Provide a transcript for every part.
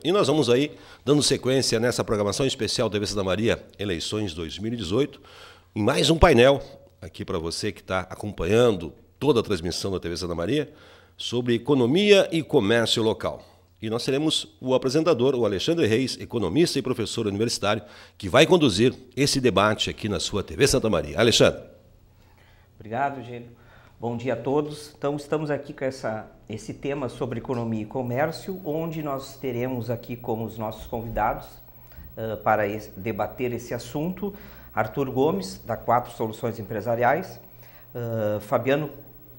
E nós vamos aí dando sequência nessa programação especial TV Santa Maria Eleições 2018, em mais um painel aqui para você que está acompanhando toda a transmissão da TV Santa Maria sobre economia e comércio local. E nós teremos o apresentador, o Alexandre Reis, economista e professor universitário, que vai conduzir esse debate aqui na sua TV Santa Maria. Alexandre. Obrigado, Gênio. Bom dia a todos. Então, estamos aqui com esse tema sobre economia e comércio, onde nós teremos aqui como os nossos convidados para debater esse assunto, Arthur Gomes, da Quatro Soluções Empresariais, Fabiano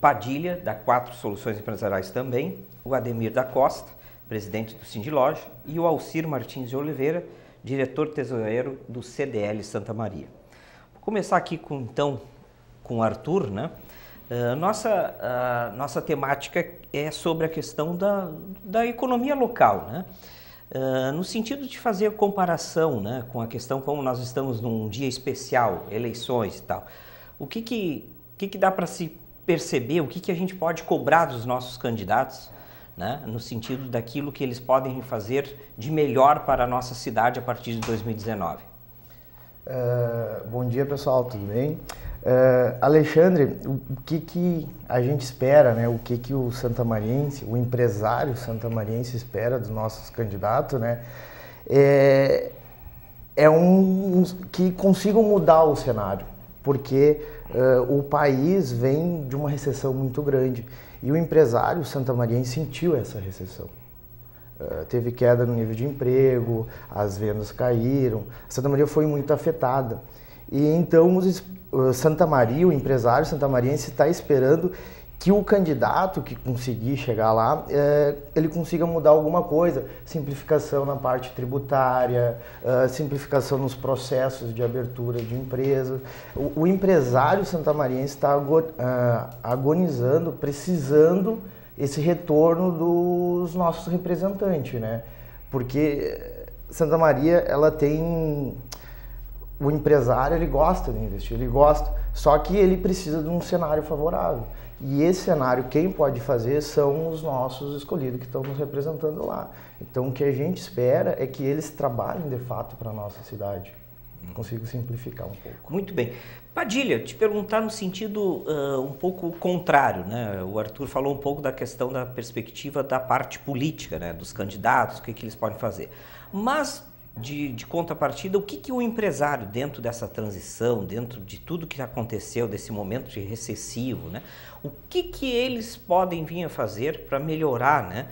Padilha, da Quatro Soluções Empresariais também, o Ademir da Costa, presidente do Sindiloja, e o Alcir Martins de Oliveira, diretor tesoureiro do CDL Santa Maria. Vou começar aqui com o Arthur, né? Nossa temática é sobre a questão da economia local, né? No sentido de fazer comparação, né, com a questão como nós estamos num dia especial, eleições e tal. O que dá para se perceber, o que a gente pode cobrar dos nossos candidatos, né, no sentido daquilo que eles podem fazer de melhor para a nossa cidade a partir de 2019? Bom dia, pessoal, tudo bem? Alexandre, o que a gente espera, né? O que o santamariense, o empresário santamariense espera dos nossos candidatos, né? Que consigam mudar o cenário, porque o país vem de uma recessão muito grande e o empresário santamariense sentiu essa recessão. Teve queda no nível de emprego, as vendas caíram, Santa Maria foi muito afetada. E então Santa Maria, o empresário santamariense está esperando que o candidato que conseguir chegar lá, ele consiga mudar alguma coisa. Simplificação na parte tributária, simplificação nos processos de abertura de empresa. O empresário santamariense está agonizando, precisando esse retorno dos nossos representantes, né? Porque Santa Maria, ela tem... O empresário, ele gosta de investir, ele gosta, só que ele precisa de um cenário favorável. E esse cenário, quem pode fazer são os nossos escolhidos que estão nos representando lá. Então, o que a gente espera é que eles trabalhem, de fato, para a nossa cidade. Consigo simplificar um pouco. Muito bem. Padilha, te perguntar no sentido um pouco contrário, né? O Arthur falou um pouco da questão da perspectiva da parte política, né? Dos candidatos, o que eles podem fazer. Mas, de contrapartida, o que o empresário, dentro dessa transição, dentro de tudo que aconteceu, desse momento de recessivo, né? O que eles podem vir a fazer para melhorar, né?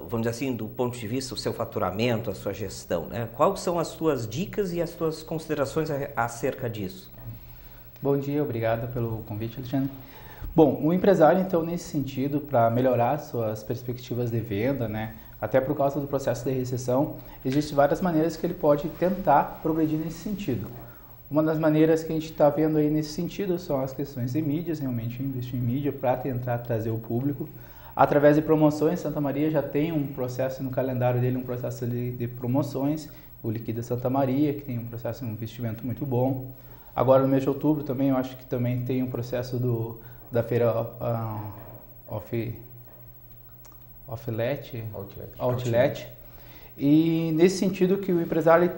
Vamos dizer assim, do ponto de vista do seu faturamento, a sua gestão, né? Quais são as suas dicas e as suas considerações acerca disso? Bom dia, obrigado pelo convite, Alexandre. Bom, o empresário, então, nesse sentido, para melhorar suas perspectivas de venda, né? Até por causa do processo de recessão, existem várias maneiras que ele pode tentar progredir nesse sentido. Uma das maneiras que a gente está vendo aí nesse sentido são as questões de mídias, realmente investir em mídia para tentar trazer o público. Através de promoções, Santa Maria já tem um processo no calendário dele, um processo de promoções, o Liquida Santa Maria, que tem um processo de investimento muito bom. Agora no mês de outubro também, eu acho que também tem um processo da feira Outlet. E nesse sentido que o empresário ele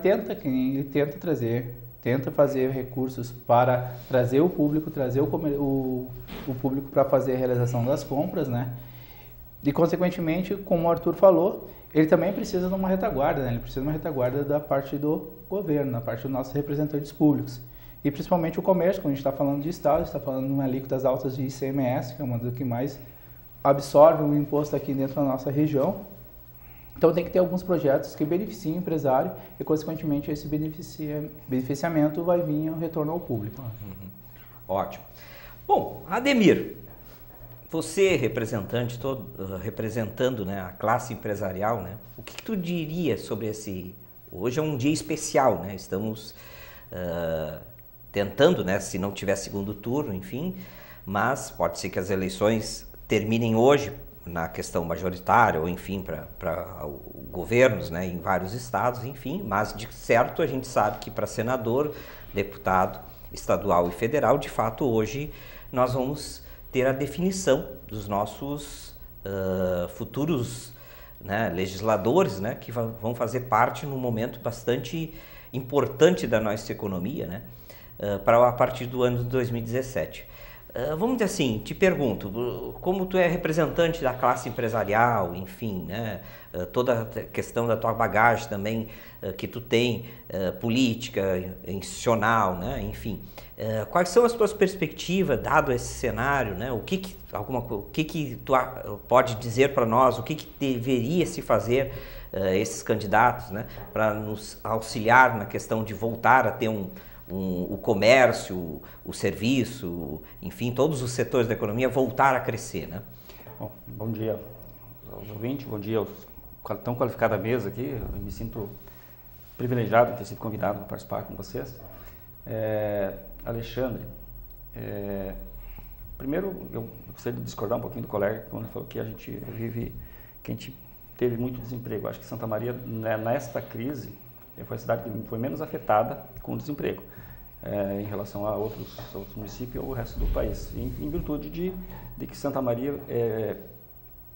tenta fazer recursos para trazer o público, trazer o público para fazer a realização das compras, né? E consequentemente, como o Arthur falou, ele também precisa de uma retaguarda, né? Ele precisa de uma retaguarda da parte do governo, da parte dos nossos representantes públicos. E principalmente o comércio, quando a gente está falando de Estado, está falando de uma alíquotas altas de ICMS, que é uma das que mais absorve o imposto aqui dentro da nossa região. Então tem que ter alguns projetos que beneficiem o empresário e, consequentemente, esse beneficiamento vai vir ao retorno ao público. Ótimo. Bom, Ademir, você representando, né, a classe empresarial, né, o que tu diria sobre esse... Hoje é um dia especial, né? Estamos tentando, né, se não tiver segundo turno, enfim, mas pode ser que as eleições terminem hoje na questão majoritária ou enfim para governos, né, em vários estados, enfim, mas de certo a gente sabe que para senador, deputado estadual e federal, de fato hoje nós vamos ter a definição dos nossos futuros né, legisladores, né, que vão fazer parte num momento bastante importante da nossa economia, né, a partir do ano de 2017. Vamos dizer assim, te pergunto, como tu é representante da classe empresarial, enfim, né, toda a questão da tua bagagem também que tu tem, política, institucional, né, enfim, quais são as tuas perspectivas dado esse cenário, né, o que tu pode dizer para nós, o que deveria se fazer esses candidatos, né, para nos auxiliar na questão de voltar a ter o comércio, o serviço, enfim, todos os setores da economia voltar a crescer, né? Bom dia aos ouvintes, bom dia aos tão qualificada mesa aqui. Eu me sinto privilegiado de ter sido convidado para participar com vocês. Alexandre, primeiro eu gostaria de discordar um pouquinho do colega quando ele falou que a gente teve muito desemprego. Acho que Santa Maria, nesta crise, foi a cidade que foi menos afetada com o desemprego em relação a outros municípios ou o resto do país, em virtude de que Santa Maria,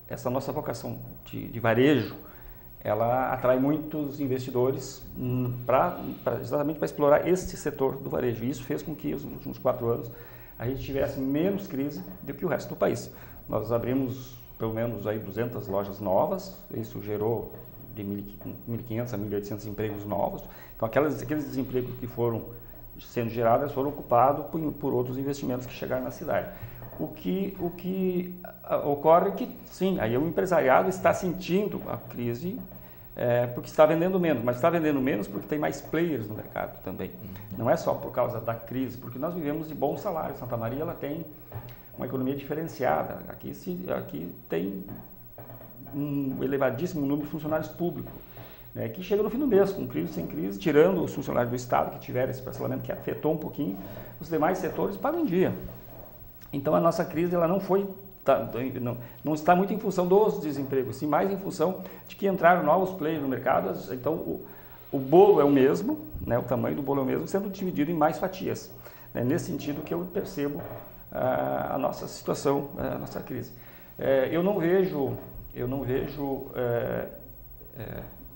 essa nossa vocação de varejo, ela atrai muitos investidores exatamente para explorar este setor do varejo. E isso fez com que, nos últimos 4 anos, a gente tivesse menos crise do que o resto do país. Nós abrimos pelo menos aí 200 lojas novas, isso gerou de 1.500 a 1.800 empregos novos. Então, aqueles desempregos que foram sendo gerados foram ocupados por outros investimentos que chegaram na cidade. O que ocorre é que, sim, aí o empresariado está sentindo a crise porque está vendendo menos, mas está vendendo menos porque tem mais players no mercado também. Não é só por causa da crise, porque nós vivemos de bons salários. Santa Maria ela tem uma economia diferenciada. Aqui tem um elevadíssimo número de funcionários públicos, né, que chega no fim do mês, com crise, sem crise, tirando os funcionários do Estado que tiveram esse parcelamento que afetou um pouquinho, os demais setores pagam em dia. Então a nossa crise ela não está muito em função dos desempregos, sim mais em função de que entraram novos players no mercado. Então o bolo é o mesmo, né, o tamanho do bolo é o mesmo, sendo dividido em mais fatias. É nesse sentido que eu percebo a nossa situação, a nossa crise. Eu não vejo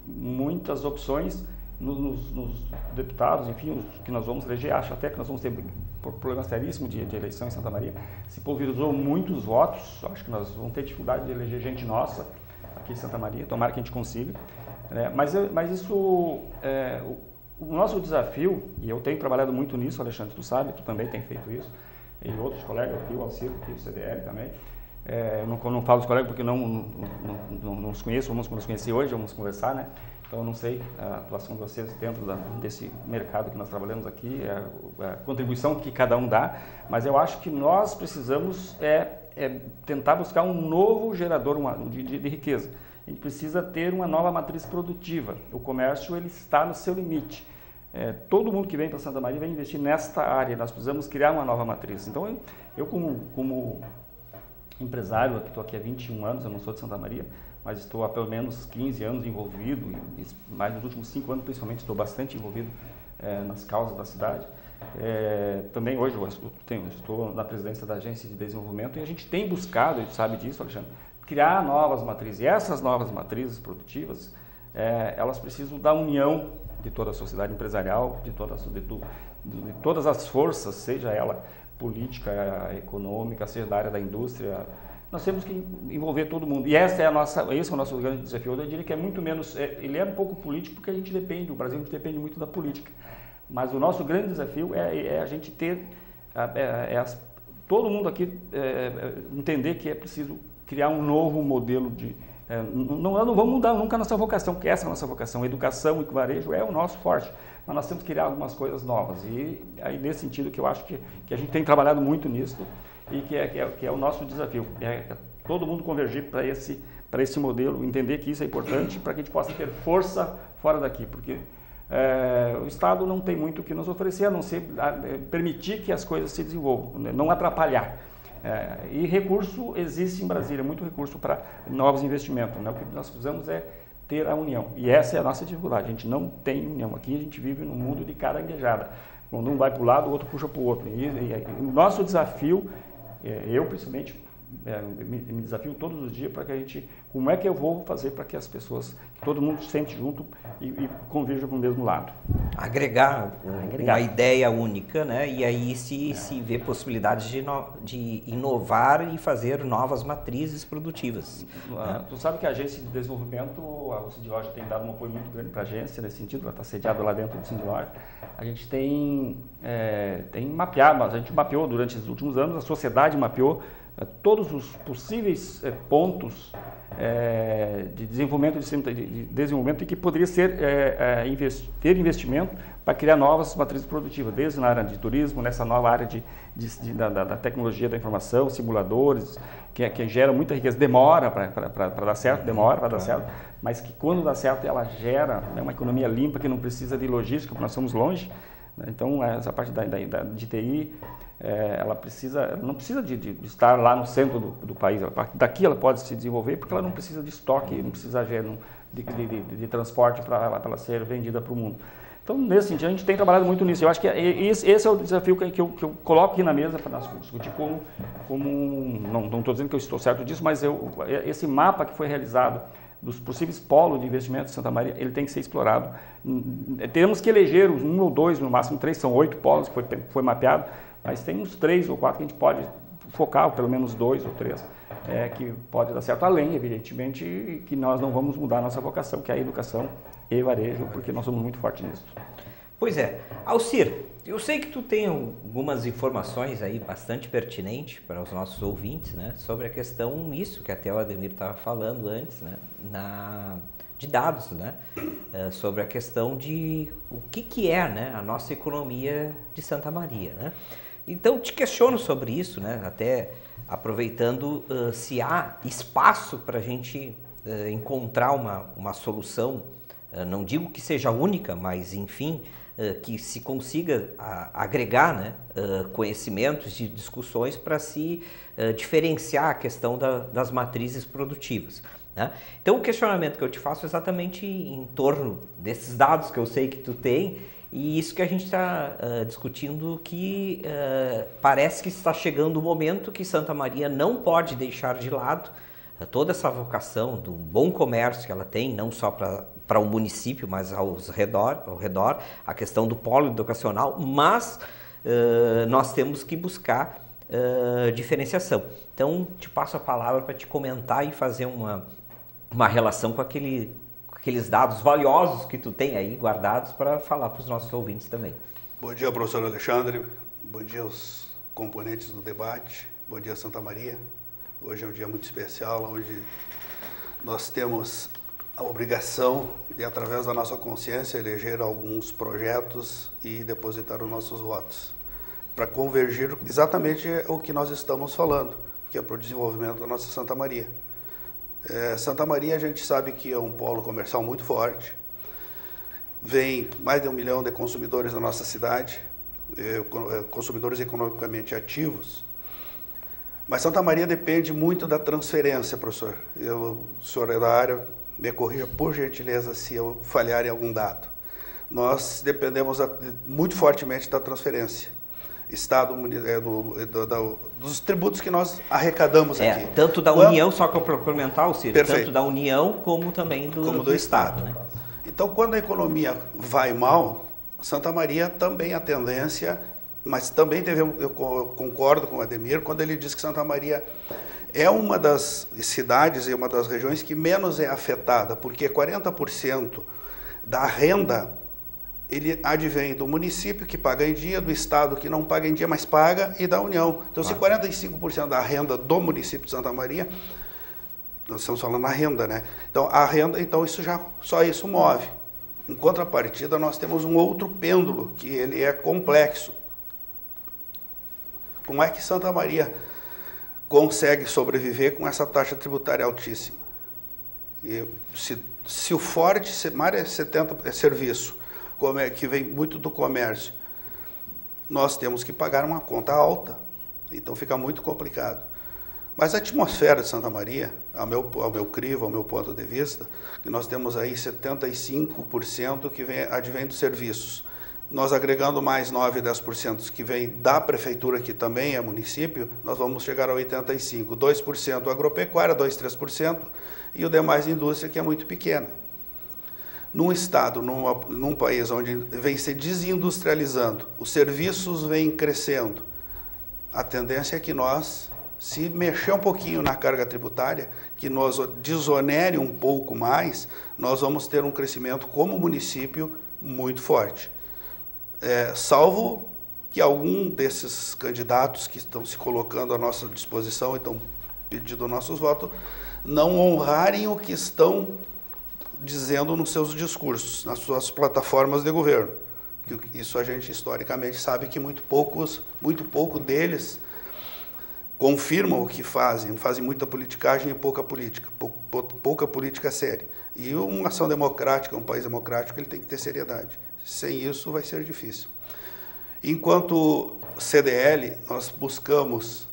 muitas opções nos deputados, enfim, os que nós vamos eleger. Acho até que nós vamos ter problema seríssimo de eleição em Santa Maria. Se pulverizou muitos votos, acho que nós vamos ter dificuldade de eleger gente nossa aqui em Santa Maria, tomara que a gente consiga. Mas isso, o nosso desafio, e eu tenho trabalhado muito nisso, Alexandre, tu sabe, tu também tem feito isso, e outros colegas aqui, o Alciro, aqui, o CDL também. Eu não falo dos colegas porque não os conheço, vamos nos conhecer hoje, vamos conversar, né? Então eu não sei a atuação de vocês dentro desse mercado que nós trabalhamos aqui, a contribuição que cada um dá, mas eu acho que nós precisamos tentar buscar um novo gerador de riqueza. A gente precisa ter uma nova matriz produtiva. O comércio ele está no seu limite. Todo mundo que vem para Santa Maria vai investir nesta área. Nós precisamos criar uma nova matriz. Então eu como empresário, que estou aqui há 21 anos, eu não sou de Santa Maria, mas estou há pelo menos 15 anos envolvido, e mais nos últimos 5 anos principalmente estou bastante envolvido nas causas da cidade. Também hoje estou na presidência da Agência de Desenvolvimento e a gente tem buscado, e sabe disso, Alexandre, criar novas matrizes. E essas novas matrizes produtivas, elas precisam da união de toda a sociedade empresarial, de todas as forças, seja ela política, econômica, seja da área da indústria. Nós temos que envolver todo mundo. E esse é o nosso grande desafio. Eu diria que é muito menos, ele é um pouco político porque o Brasil a gente depende muito da política. Mas o nosso grande desafio é a gente ter, todo mundo aqui entender que é preciso criar um novo modelo de... não vamos mudar nunca a nossa vocação, porque essa é a nossa vocação. A educação e o varejo é o nosso forte. Mas nós temos que criar algumas coisas novas. E aí, nesse sentido, que eu acho que a gente tem trabalhado muito nisso e que é o nosso desafio. Todo mundo convergir para esse modelo, entender que isso é importante para que a gente possa ter força fora daqui. Porque o Estado não tem muito o que nos oferecer, a não ser permitir que as coisas se desenvolvam, né? Não atrapalhar. E recurso existe em Brasília, muito recurso para novos investimentos, né? O que nós precisamos é ter a união. E essa é a nossa dificuldade. A gente não tem união. Aqui a gente vive num mundo de caranguejada. Quando um vai para o lado, o outro puxa para o outro. E o nosso desafio, eu principalmente me desafio todos os dias para que a gente, como é que eu vou fazer para que as pessoas, que todo mundo se sente junto e convirja para o mesmo lado. Agregar uma ideia única, né? E aí se vê possibilidades de inovar e fazer novas matrizes produtivas. Tu sabe que a agência de desenvolvimento, a Sindilog tem dado um apoio muito grande para a agência nesse sentido, ela está sediada lá dentro do Sindilog. A gente tem mapeado, a gente mapeou durante os últimos anos, a sociedade mapeou todos os possíveis pontos de desenvolvimento e que poderia ser ter investimento para criar novas matrizes produtivas, desde na área de turismo, nessa nova área da tecnologia da informação, simuladores, que gera muita riqueza, demora para dar certo, dar certo, mas que quando dá certo ela gera uma economia limpa que não precisa de logística, porque nós somos longe, né? Então essa parte de TI, ela não precisa de estar lá no centro do país, daqui ela pode se desenvolver porque ela não precisa de estoque, não precisa de transporte para ela ser vendida para o mundo. Então, nesse sentido, a gente tem trabalhado muito nisso. Eu acho que esse é o desafio que eu coloco aqui na mesa para nós discutir não estou dizendo que eu estou certo disso, mas esse mapa que foi realizado dos possíveis polos de investimento de Santa Maria, ele tem que ser explorado. Temos que eleger os 1 ou 2, no máximo 3, são 8 polos que foi mapeado, mas tem uns 3 ou 4 que a gente pode focar, ou pelo menos 2 ou 3, que pode dar certo, além, evidentemente, que nós não vamos mudar a nossa vocação, que é a educação e varejo, porque nós somos muito fortes nisso. Pois é. Alcir, eu sei que tu tem algumas informações aí bastante pertinentes para os nossos ouvintes, né, sobre a questão, isso que até o Ademir estava falando antes, né, de dados, né, sobre a questão de o que é, né, a nossa economia de Santa Maria, né. Então, te questiono sobre isso, né, até aproveitando se há espaço para a gente encontrar uma solução, não digo que seja única, mas enfim, que se consiga agregar, né, conhecimentos e discussões para se diferenciar a questão das matrizes produtivas, né? Então, o questionamento que eu te faço é exatamente em torno desses dados que eu sei que tu tem, e isso que a gente está discutindo, que parece que está chegando o momento que Santa Maria não pode deixar de lado toda essa vocação do bom comércio que ela tem, não só para o município, mas ao redor, a questão do polo educacional, mas nós temos que buscar diferenciação. Então, te passo a palavra para te comentar e fazer uma relação com aqueles dados valiosos que tu tem aí guardados para falar para os nossos ouvintes também. Bom dia, professor Alexandre. Bom dia aos componentes do debate. Bom dia, Santa Maria. Hoje é um dia muito especial, onde nós temos a obrigação de, através da nossa consciência, eleger alguns projetos e depositar os nossos votos, para convergir exatamente o que nós estamos falando, que é para o desenvolvimento da nossa Santa Maria. Santa Maria, a gente sabe que é um polo comercial muito forte, vem mais de 1 milhão de consumidores na nossa cidade, consumidores economicamente ativos, mas Santa Maria depende muito da transferência, professor. O senhor é da área, me corrija por gentileza se eu falhar em algum dado. Nós dependemos muito fortemente da transferência. Estado, dos tributos que nós arrecadamos aqui. Tanto da União, só que eu complementar, ou seja, perfeito, tanto da União como também do Estado. Né? Então, quando a economia vai mal, Santa Maria também a tendência, mas também eu concordo com o Ademir, quando ele diz que Santa Maria é uma das cidades e uma das regiões que menos é afetada, porque 40% da renda ele advém do município, que paga em dia, do Estado, que não paga em dia, mas paga, e da União. Então, se 45% da renda do município de Santa Maria, nós estamos falando na renda, né? Então, a renda, então só isso move. Em contrapartida, nós temos um outro pêndulo, que ele é complexo. Como é que Santa Maria consegue sobreviver com essa taxa tributária altíssima? E se o forte é 70% é serviço, que vem muito do comércio, nós temos que pagar uma conta alta, então fica muito complicado. Mas a atmosfera de Santa Maria, ao meu crivo, ao meu ponto de vista, que nós temos aí 75% que advém dos serviços, nós agregando mais 9, 10% que vem da prefeitura, que também é município, nós vamos chegar a 85%. 2% agropecuária, 2, 3%, e o demais indústria, que é muito pequena. Num estado, num país onde vem se desindustrializando, os serviços vêm crescendo, a tendência é que nós, se mexer um pouquinho na carga tributária, que nos desonere um pouco mais, nós vamos ter um crescimento como município muito forte. Salvo que algum desses candidatos que estão se colocando à nossa disposição e estão pedindo nossos votos, não honrarem o que estão dizendo nos seus discursos, nas suas plataformas de governo. Isso a gente historicamente sabe que muito pouco deles confirmam o que fazem muita politicagem e pouca política, pouca política séria. E uma ação democrática, um país democrático, ele tem que ter seriedade. Sem isso vai ser difícil. Enquanto CDL, nós buscamos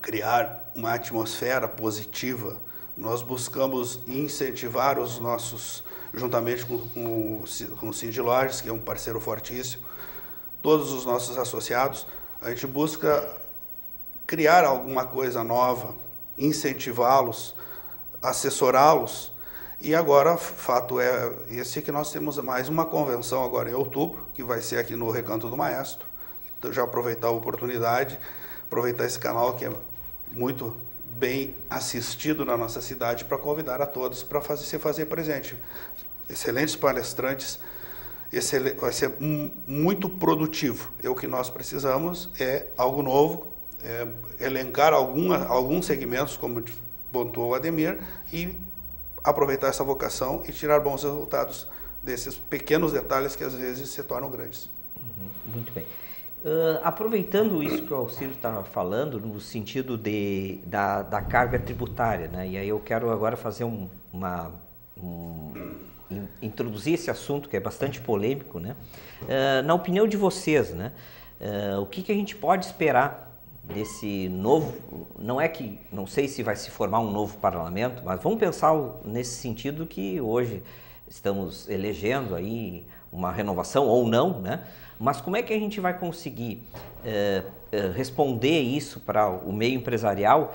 criar uma atmosfera positiva, nós buscamos incentivar os nossos, juntamente com o Cindy Lojas, que é um parceiro fortíssimo, todos os nossos associados, a gente busca criar alguma coisa nova, incentivá-los, assessorá-los. E agora, fato é esse, que nós temos mais uma convenção agora em outubro, que vai ser aqui no Recanto do Maestro. Então, já aproveitar a oportunidade, aproveitar esse canal que é muito bem assistido na nossa cidade, para convidar a todos para se fazer presente. Excelentes palestrantes, vai ser muito produtivo. O que nós precisamos é algo novo, elencar alguns segmentos, como pontuou o Ademir, e aproveitar essa vocação e tirar bons resultados desses pequenos detalhes que às vezes se tornam grandes. Muito bem. Aproveitando isso que o Alciro estava falando, no sentido da carga tributária, né? E aí eu quero agora fazer introduzir esse assunto que é bastante polêmico, né? Na opinião de vocês, né? O que a gente pode esperar desse novo, não sei se vai se formar um novo parlamento, mas vamos pensar nesse sentido que hoje estamos elegendo aí uma renovação ou não, né? Mas como é que a gente vai conseguir responder isso para o meio empresarial?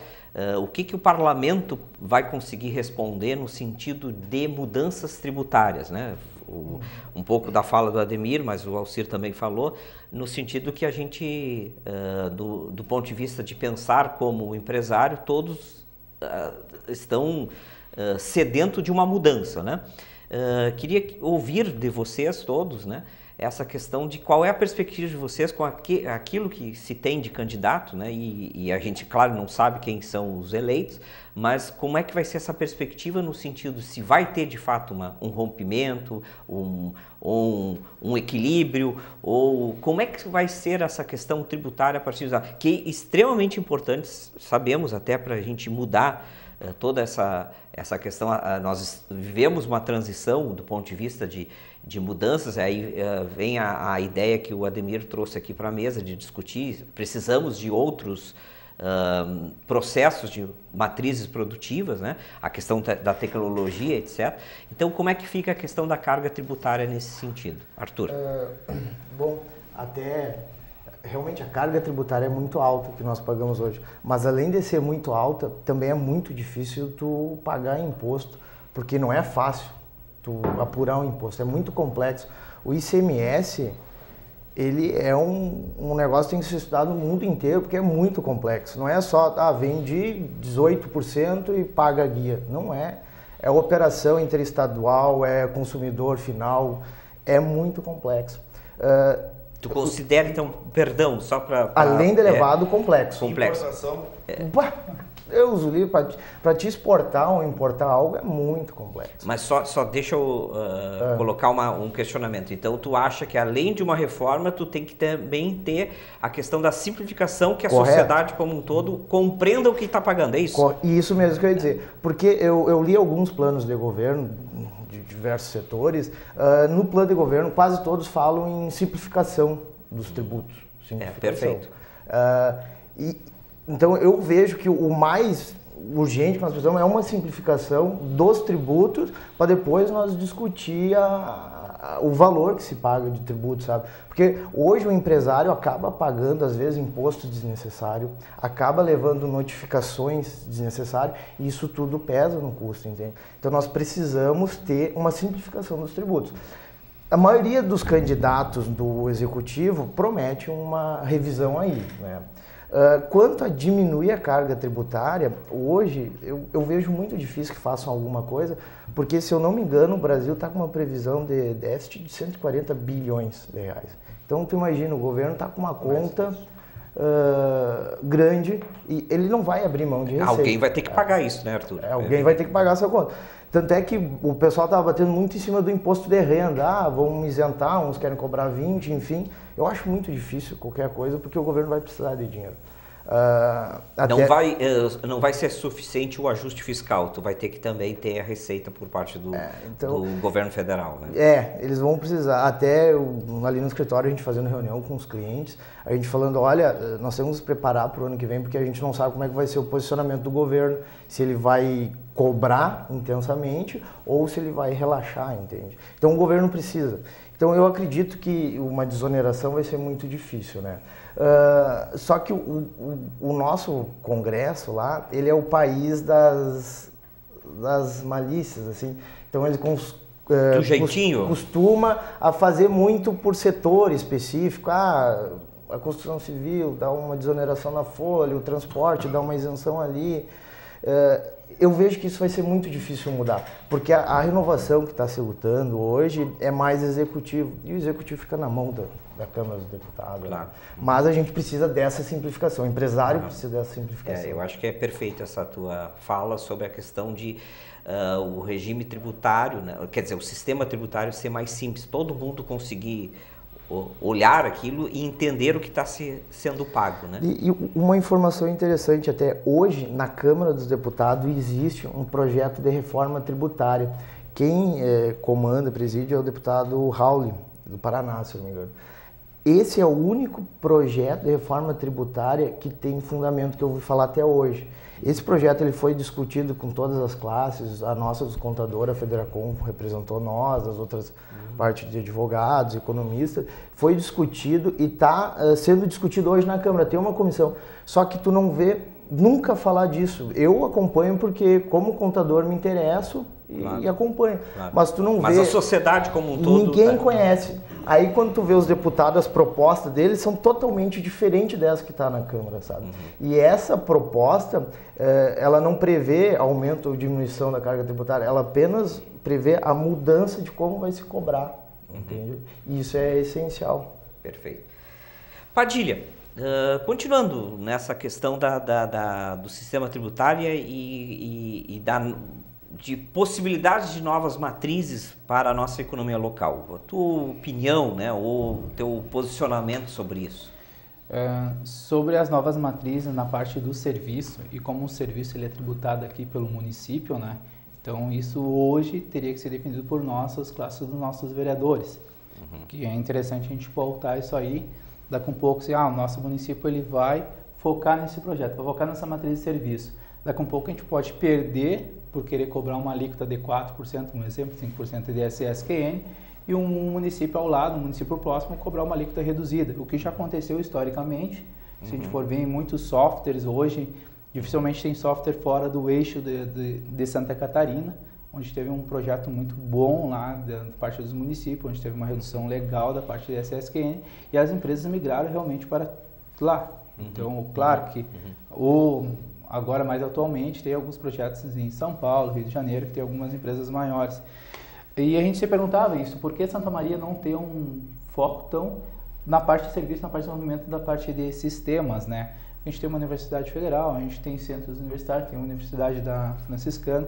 O que o parlamento vai conseguir responder no sentido de mudanças tributárias, né? Um pouco da fala do Ademir, mas o Alcir também falou, no sentido que a gente, do ponto de vista de pensar como empresário, todos estão sedentos de uma mudança, né? Queria ouvir de vocês todos, né, essa questão de qual é a perspectiva de vocês com aquilo que se tem de candidato, né, e a gente, claro, não sabe quem são os eleitos, mas como é que vai ser essa perspectiva no sentido se vai ter de fato um rompimento, um equilíbrio, ou como é que vai ser essa questão tributária a partir de que é extremamente importante, sabemos, até para a gente mudar toda essa questão. Nós vivemos uma transição do ponto de vista de mudanças, aí vem a ideia que o Ademir trouxe aqui para a mesa de discutir, precisamos de outros processos de matrizes produtivas, né? A questão da tecnologia, etc. Então, como é que fica a questão da carga tributária nesse sentido? Arthur? Bom, realmente a carga tributária é muito alta que nós pagamos hoje, mas além de ser muito alta, também é muito difícil tu pagar imposto, porque não é fácil tu apurar um imposto, é muito complexo. O ICMS, ele é um negócio que tem que ser estudado no mundo inteiro, porque é muito complexo, não é só, vende 18% e paga a guia, não é. É operação interestadual, é consumidor final, é muito complexo. Tu considera, então, perdão, só para... Além de elevado, complexo. Importação. Deus o livre, para te exportar ou importar algo é muito complexo. Mas só deixa eu colocar um questionamento. Então, tu acha que além de uma reforma, tu tem que também ter a questão da simplificação, que a sociedade como um todo compreenda o que está pagando, é isso? Isso mesmo que eu ia dizer. Porque eu li alguns planos de governo de diversos setores. No plano de governo, quase todos falam em simplificação dos tributos. Perfeito. Então, eu vejo que o mais urgente que nós precisamos é uma simplificação dos tributos para depois nós discutir o valor que se paga de tributo, sabe? Porque hoje o empresário acaba pagando, às vezes, imposto desnecessário, acaba levando notificações desnecessárias e isso tudo pesa no custo, entende? Então nós precisamos ter uma simplificação dos tributos. A maioria dos candidatos do executivo promete uma revisão aí, né? Quanto a diminuir a carga tributária, hoje eu vejo muito difícil que façam alguma coisa, porque, se eu não me engano, o Brasil está com uma previsão de déficit de 140 bilhões de reais. Então, tu imagina, o governo está com uma conta grande e ele não vai abrir mão de receita. Alguém vai ter que pagar isso, né, Arthur? Alguém vai ter que pagar essa conta. Tanto é que o pessoal estava batendo muito em cima do imposto de renda. Vamos isentar, uns querem cobrar 20, enfim. Eu acho muito difícil qualquer coisa, porque o governo vai precisar de dinheiro. Não vai ser suficiente o ajuste fiscal, tu vai ter que também ter a receita por parte do governo federal, né? Eles vão precisar. Até ali no escritório a gente fazendo reunião com os clientes, a gente falando, olha, nós temos que nos preparar para o ano que vem, porque a gente não sabe como é que vai ser o posicionamento do governo, se ele vai cobrar intensamente ou se ele vai relaxar, entende? Então o governo precisa. Então eu acredito que uma desoneração vai ser muito difícil, né? Só que o nosso Congresso lá, ele é o país das malícias, assim. Então ele do jeitinho? Costuma a fazer muito por setor específico. A construção civil dá uma desoneração na folha, o transporte dá uma isenção ali. Eu vejo que isso vai ser muito difícil mudar, porque a renovação que está se lutando hoje é mais executivo, e o executivo fica na mão da Câmara dos Deputados. Claro. Né? Mas a gente precisa dessa simplificação, o empresário precisa dessa simplificação. Eu acho que é perfeita essa tua fala sobre a questão de o regime tributário, né? Quer dizer, o sistema tributário ser mais simples, todo mundo conseguir olhar aquilo e entender o que está sendo pago, né? E uma informação interessante, até hoje na Câmara dos Deputados existe um projeto de reforma tributária. Quem comanda, preside, é o deputado Raul, do Paraná, se eu não me engano. Esse é o único projeto de reforma tributária que tem fundamento que eu ouvi falar até hoje. Esse projeto ele foi discutido com todas as classes, a nossa dos contadores, a Federacom representou nós, as outras partes de advogados, economistas, foi discutido e está sendo discutido hoje na Câmara, tem uma comissão, só que tu não vê nunca falar disso. Eu acompanho porque como contador me interesso e acompanho, mas tu não vê... Mas a sociedade como um todo... Ninguém conhece. Aí quando tu vê os deputados, as propostas deles são totalmente diferentes dessa que está na Câmara, sabe? E essa proposta, ela não prevê aumento ou diminuição da carga tributária, ela apenas prevê a mudança de como vai se cobrar, entende? E isso é essencial. Perfeito. Padilha, continuando nessa questão do sistema tributário e de possibilidades de novas matrizes para a nossa economia local. A tua opinião, né, ou teu posicionamento sobre isso? Sobre as novas matrizes na parte do serviço e como o serviço ele é tributado aqui pelo município, né? Então isso hoje teria que ser definido por nossas classes dos nossos vereadores, que é interessante a gente pautar isso aí. Daqui um pouco, o nosso município ele vai focar nesse projeto, vai focar nessa matriz de serviço. Daqui um pouco a gente pode perder por querer cobrar uma alíquota de 4%, um exemplo, 5% de ISS/QN, e um município ao lado, um município próximo, cobrar uma alíquota reduzida, o que já aconteceu historicamente. Se a gente for ver em muitos softwares hoje, dificilmente tem software fora do eixo de Santa Catarina, onde teve um projeto muito bom lá da parte dos municípios, onde teve uma redução legal da parte do ISS/QN, e as empresas migraram realmente para lá. Então, claro que agora mais atualmente tem alguns projetos em São Paulo, Rio de Janeiro, que tem algumas empresas maiores. E a gente se perguntava isso, por que Santa Maria não tem um foco tão na parte de serviço, na parte de desenvolvimento da parte de sistemas, né? A gente tem uma universidade federal, a gente tem centros universitários, tem uma universidade da Franciscana,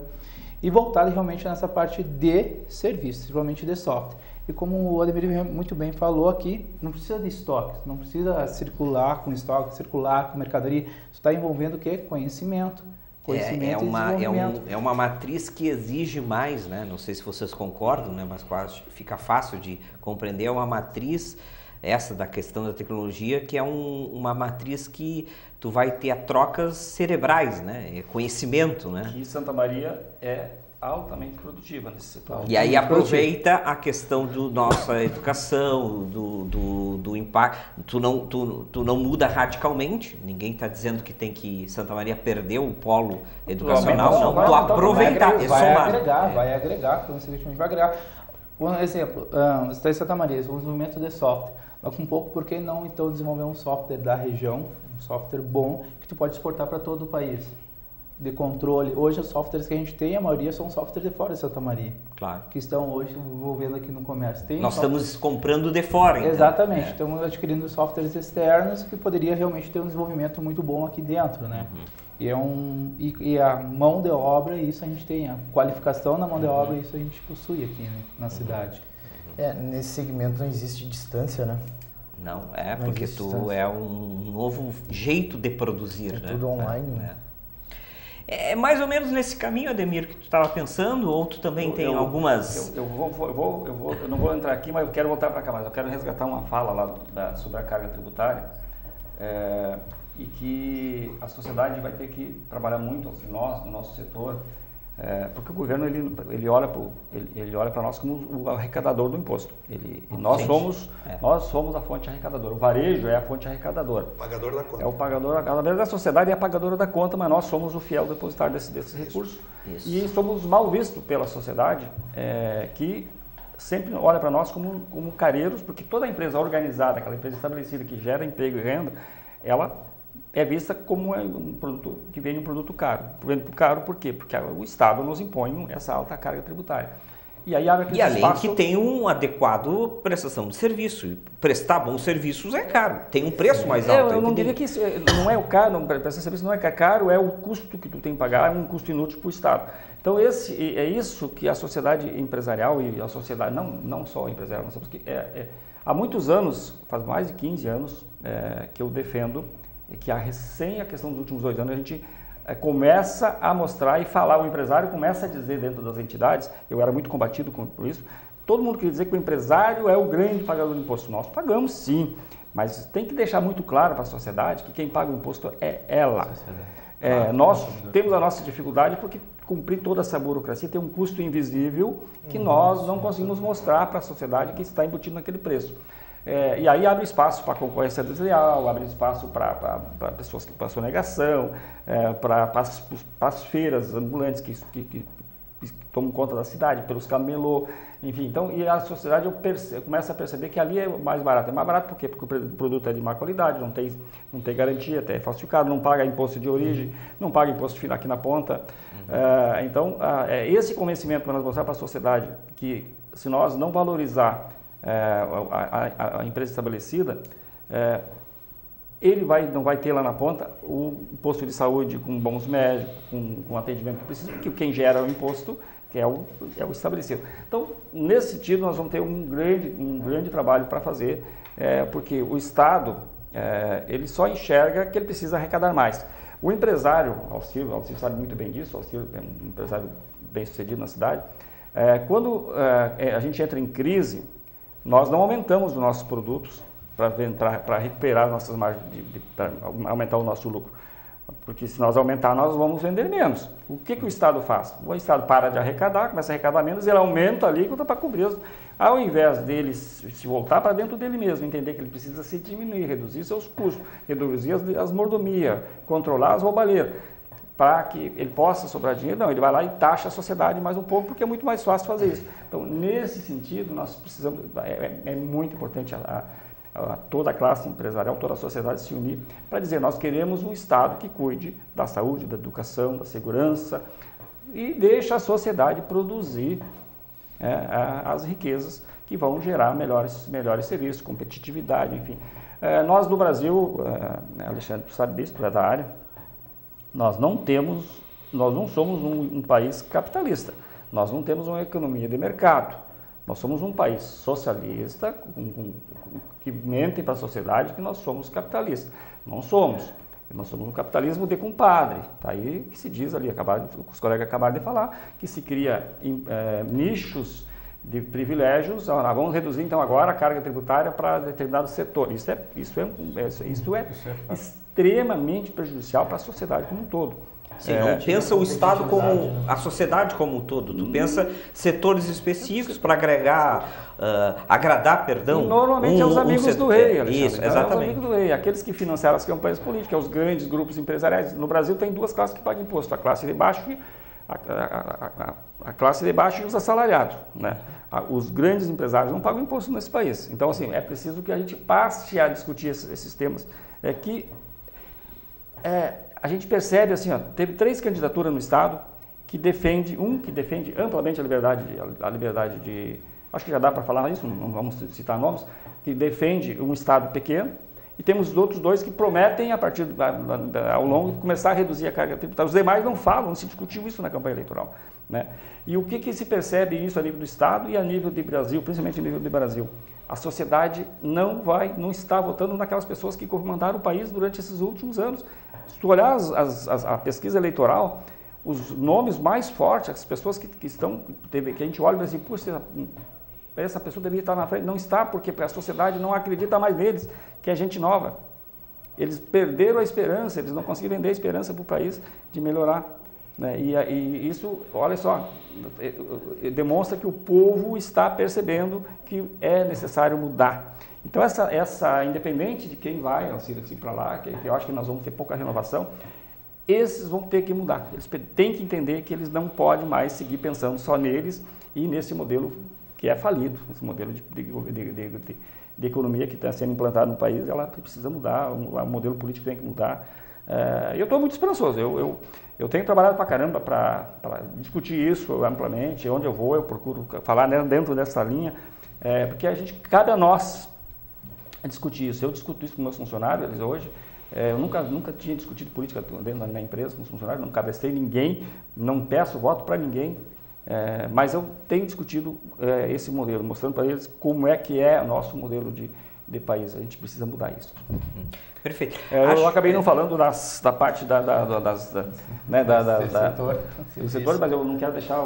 e voltado realmente nessa parte de serviço, principalmente de software. E como o Ademir muito bem falou aqui, não precisa de estoques, não precisa circular com estoque, circular com mercadoria. Isso está envolvendo o quê? Conhecimento e desenvolvimento. É uma matriz que exige mais, né? Não sei se vocês concordam, né? Mas quase fica fácil de compreender. É uma matriz essa da questão da tecnologia, que é uma matriz que tu vai ter trocas cerebrais, né? Conhecimento, né? E Santa Maria é altamente produtiva nesse setor. E aí aproveita a questão da nossa educação, do impacto. Tu não muda radicalmente, ninguém está dizendo que tem que Santa Maria perder o polo educacional, não. Tu aproveitar, vai agregar, consequentemente vai agregar. Um exemplo, está em Santa Maria, o desenvolvimento de software. Mas com pouco, por que não então desenvolver um software da região, um software bom, que tu pode exportar para todo o país? De controle. Hoje os softwares que a gente tem, a maioria são softwares de fora de Santa Maria. Claro. Que estão hoje envolvendo aqui no comércio. Nós estamos comprando de fora, então. Exatamente. Estamos adquirindo softwares externos que poderia realmente ter um desenvolvimento muito bom aqui dentro, né? E a mão de obra, isso a gente tem. A qualificação na mão de obra, isso a gente possui aqui, né, na cidade. Nesse segmento não existe distância, né? Não, porque tu é um novo jeito de produzir, né? Tudo online, né? É mais ou menos nesse caminho, Ademir, que tu estava pensando, ou tu também tem algumas... Eu não vou entrar aqui, mas eu quero voltar para cá, mas eu quero resgatar uma fala lá sobre a carga tributária, e que a sociedade vai ter que trabalhar muito, assim, nós, no nosso setor, porque o governo ele olha para nós como o arrecadador do imposto. Nós somos a fonte arrecadadora. O varejo é a fonte arrecadadora. Pagador da conta. É o pagador. Na verdade, a sociedade é a pagadora da conta, mas nós somos o fiel depositário desses recursos. Isso. E somos mal vistos pela sociedade, que sempre olha para nós como careiros, porque toda empresa organizada, aquela empresa estabelecida que gera emprego e renda, ela é vista como um produto que vende um produto caro. Vende caro por quê? Porque o Estado nos impõe essa alta carga tributária. E aí abre além espaço... que tem um adequado prestação de serviço. Prestar bons serviços é caro. Tem um preço mais alto. Eu não diria que isso não é o caro, prestar serviço não é caro, é o custo que tu tem que pagar, é um custo inútil para o Estado. Então é isso que a sociedade empresarial e a sociedade, não só a empresarial, nós sabemos que há muitos anos, faz mais de 15 anos, que eu defendo que recém a questão dos últimos 2 anos a gente começa a mostrar e falar, o empresário começa a dizer dentro das entidades, eu era muito combatido por isso, todo mundo queria dizer que o empresário é o grande pagador do imposto. Nós pagamos sim, mas tem que deixar muito claro para a sociedade que quem paga o imposto é ela. Nós temos a nossa dificuldade porque cumprir toda essa burocracia tem um custo invisível que nós não conseguimos mostrar para a sociedade que está embutido naquele preço. E aí abre espaço para concorrência desleal, abre espaço para pessoas que passam negação, para as feiras ambulantes que tomam conta da cidade, pelos camelô, enfim. Então, e a sociedade começa a perceber que ali é mais barato. É mais barato por quê? Porque o produto é de má qualidade, não tem garantia, até é falsificado, não paga imposto de origem, não paga imposto final aqui na ponta. Então, esse convencimento para nós mostrar para a sociedade que se nós não valorizar a empresa estabelecida, ele não vai ter lá na ponta o posto de saúde com bons médicos, com atendimento que precisa, porque quem gera o imposto que é o estabelecido. Então, nesse sentido, nós vamos ter um grande trabalho para fazer, porque o Estado ele só enxerga que ele precisa arrecadar mais. O empresário, Alcir sabe muito bem disso, Alcir é um empresário bem sucedido na cidade, quando a gente entra em crise, nós não aumentamos os nossos produtos para recuperar as nossas margens, para aumentar o nosso lucro. Porque se nós aumentar, nós vamos vender menos. O que o Estado faz? O Estado para de arrecadar, começa a arrecadar menos, ele aumenta a alíquota para cobrir. Ao invés dele se voltar para dentro dele mesmo, entender que ele precisa se diminuir, reduzir seus custos, reduzir as mordomias, controlar as roubalheiras, para que ele possa sobrar dinheiro, não, ele vai lá e taxa a sociedade mais um pouco, porque é muito mais fácil fazer isso. Então, nesse sentido, nós precisamos, é muito importante toda a classe empresarial, toda a sociedade se unir para dizer, nós queremos um Estado que cuide da saúde, da educação, da segurança e deixa a sociedade produzir as riquezas que vão gerar melhores serviços, competitividade, enfim. Nós no Brasil, Alexandre, tu sabe disso, tu é da área, nós não somos um país capitalista, nós não temos uma economia de mercado, nós somos um país socialista que mentem para a sociedade que nós somos capitalistas. Não somos. Nós somos um capitalismo de compadre. Tá aí que se diz ali, os colegas acabaram de falar, que se cria nichos de privilégios. Vamos reduzir então agora a carga tributária para determinado setor. Isso é extremamente prejudicial para a sociedade como um todo. Sim, não pensa o Estado como a sociedade como um todo. Tu pensa setores específicos para agradar, perdão. E normalmente é os amigos do rei, Alexandre. Isso, exatamente. É os amigos do rei, aqueles que financiaram as campanhas políticas, os grandes grupos empresariais. No Brasil tem duas classes que pagam imposto: a classe de baixo e a classe de baixo e os assalariados, né? Os grandes empresários não pagam imposto nesse país. Então, assim, é preciso que a gente passe a discutir esses temas. A gente percebe assim, teve 3 candidaturas no Estado que defende amplamente a liberdade de, acho que já dá para falar isso, não vamos citar nomes, que defende um Estado pequeno, e temos os outros 2 que prometem, ao longo, começar a reduzir a carga tributária. Os demais não falam, não se discutiu isso na campanha eleitoral, né? E o que se percebe isso a nível do Estado e a nível de Brasil, principalmente a nível do Brasil? A sociedade não está votando naquelas pessoas que comandaram o país durante esses últimos anos. Se tu olhar a pesquisa eleitoral, os nomes mais fortes, as pessoas que a gente olha e diz assim, puxa, essa pessoa deveria estar na frente, não está, porque a sociedade não acredita mais neles, que é gente nova. Eles perderam a esperança, eles não conseguiram vender a esperança para o país de melhorar, né? E isso, olha só, demonstra que o povo está percebendo que é necessário mudar. Então, independente de quem vai para lá, que eu acho que nós vamos ter pouca renovação, esses vão ter que mudar. Eles têm que entender que eles não podem mais seguir pensando só neles e nesse modelo que é falido, esse modelo de economia que está sendo implantado no país, ela precisa mudar, o modelo político tem que mudar. Eu estou muito esperançoso, eu tenho trabalhado para caramba para discutir isso amplamente, onde eu vou, eu procuro falar dentro dessa linha, porque cabe a nós discutir isso. Eu discuto isso com meus funcionários, eles hoje, eu nunca tinha discutido política dentro da minha empresa com os funcionários, não cabeçei ninguém, não peço voto para ninguém, mas eu tenho discutido esse modelo, mostrando para eles como é que é o nosso modelo de país. A gente precisa mudar isso. Perfeito. Eu acabei não falando da parte do setor, mas eu não quero deixar,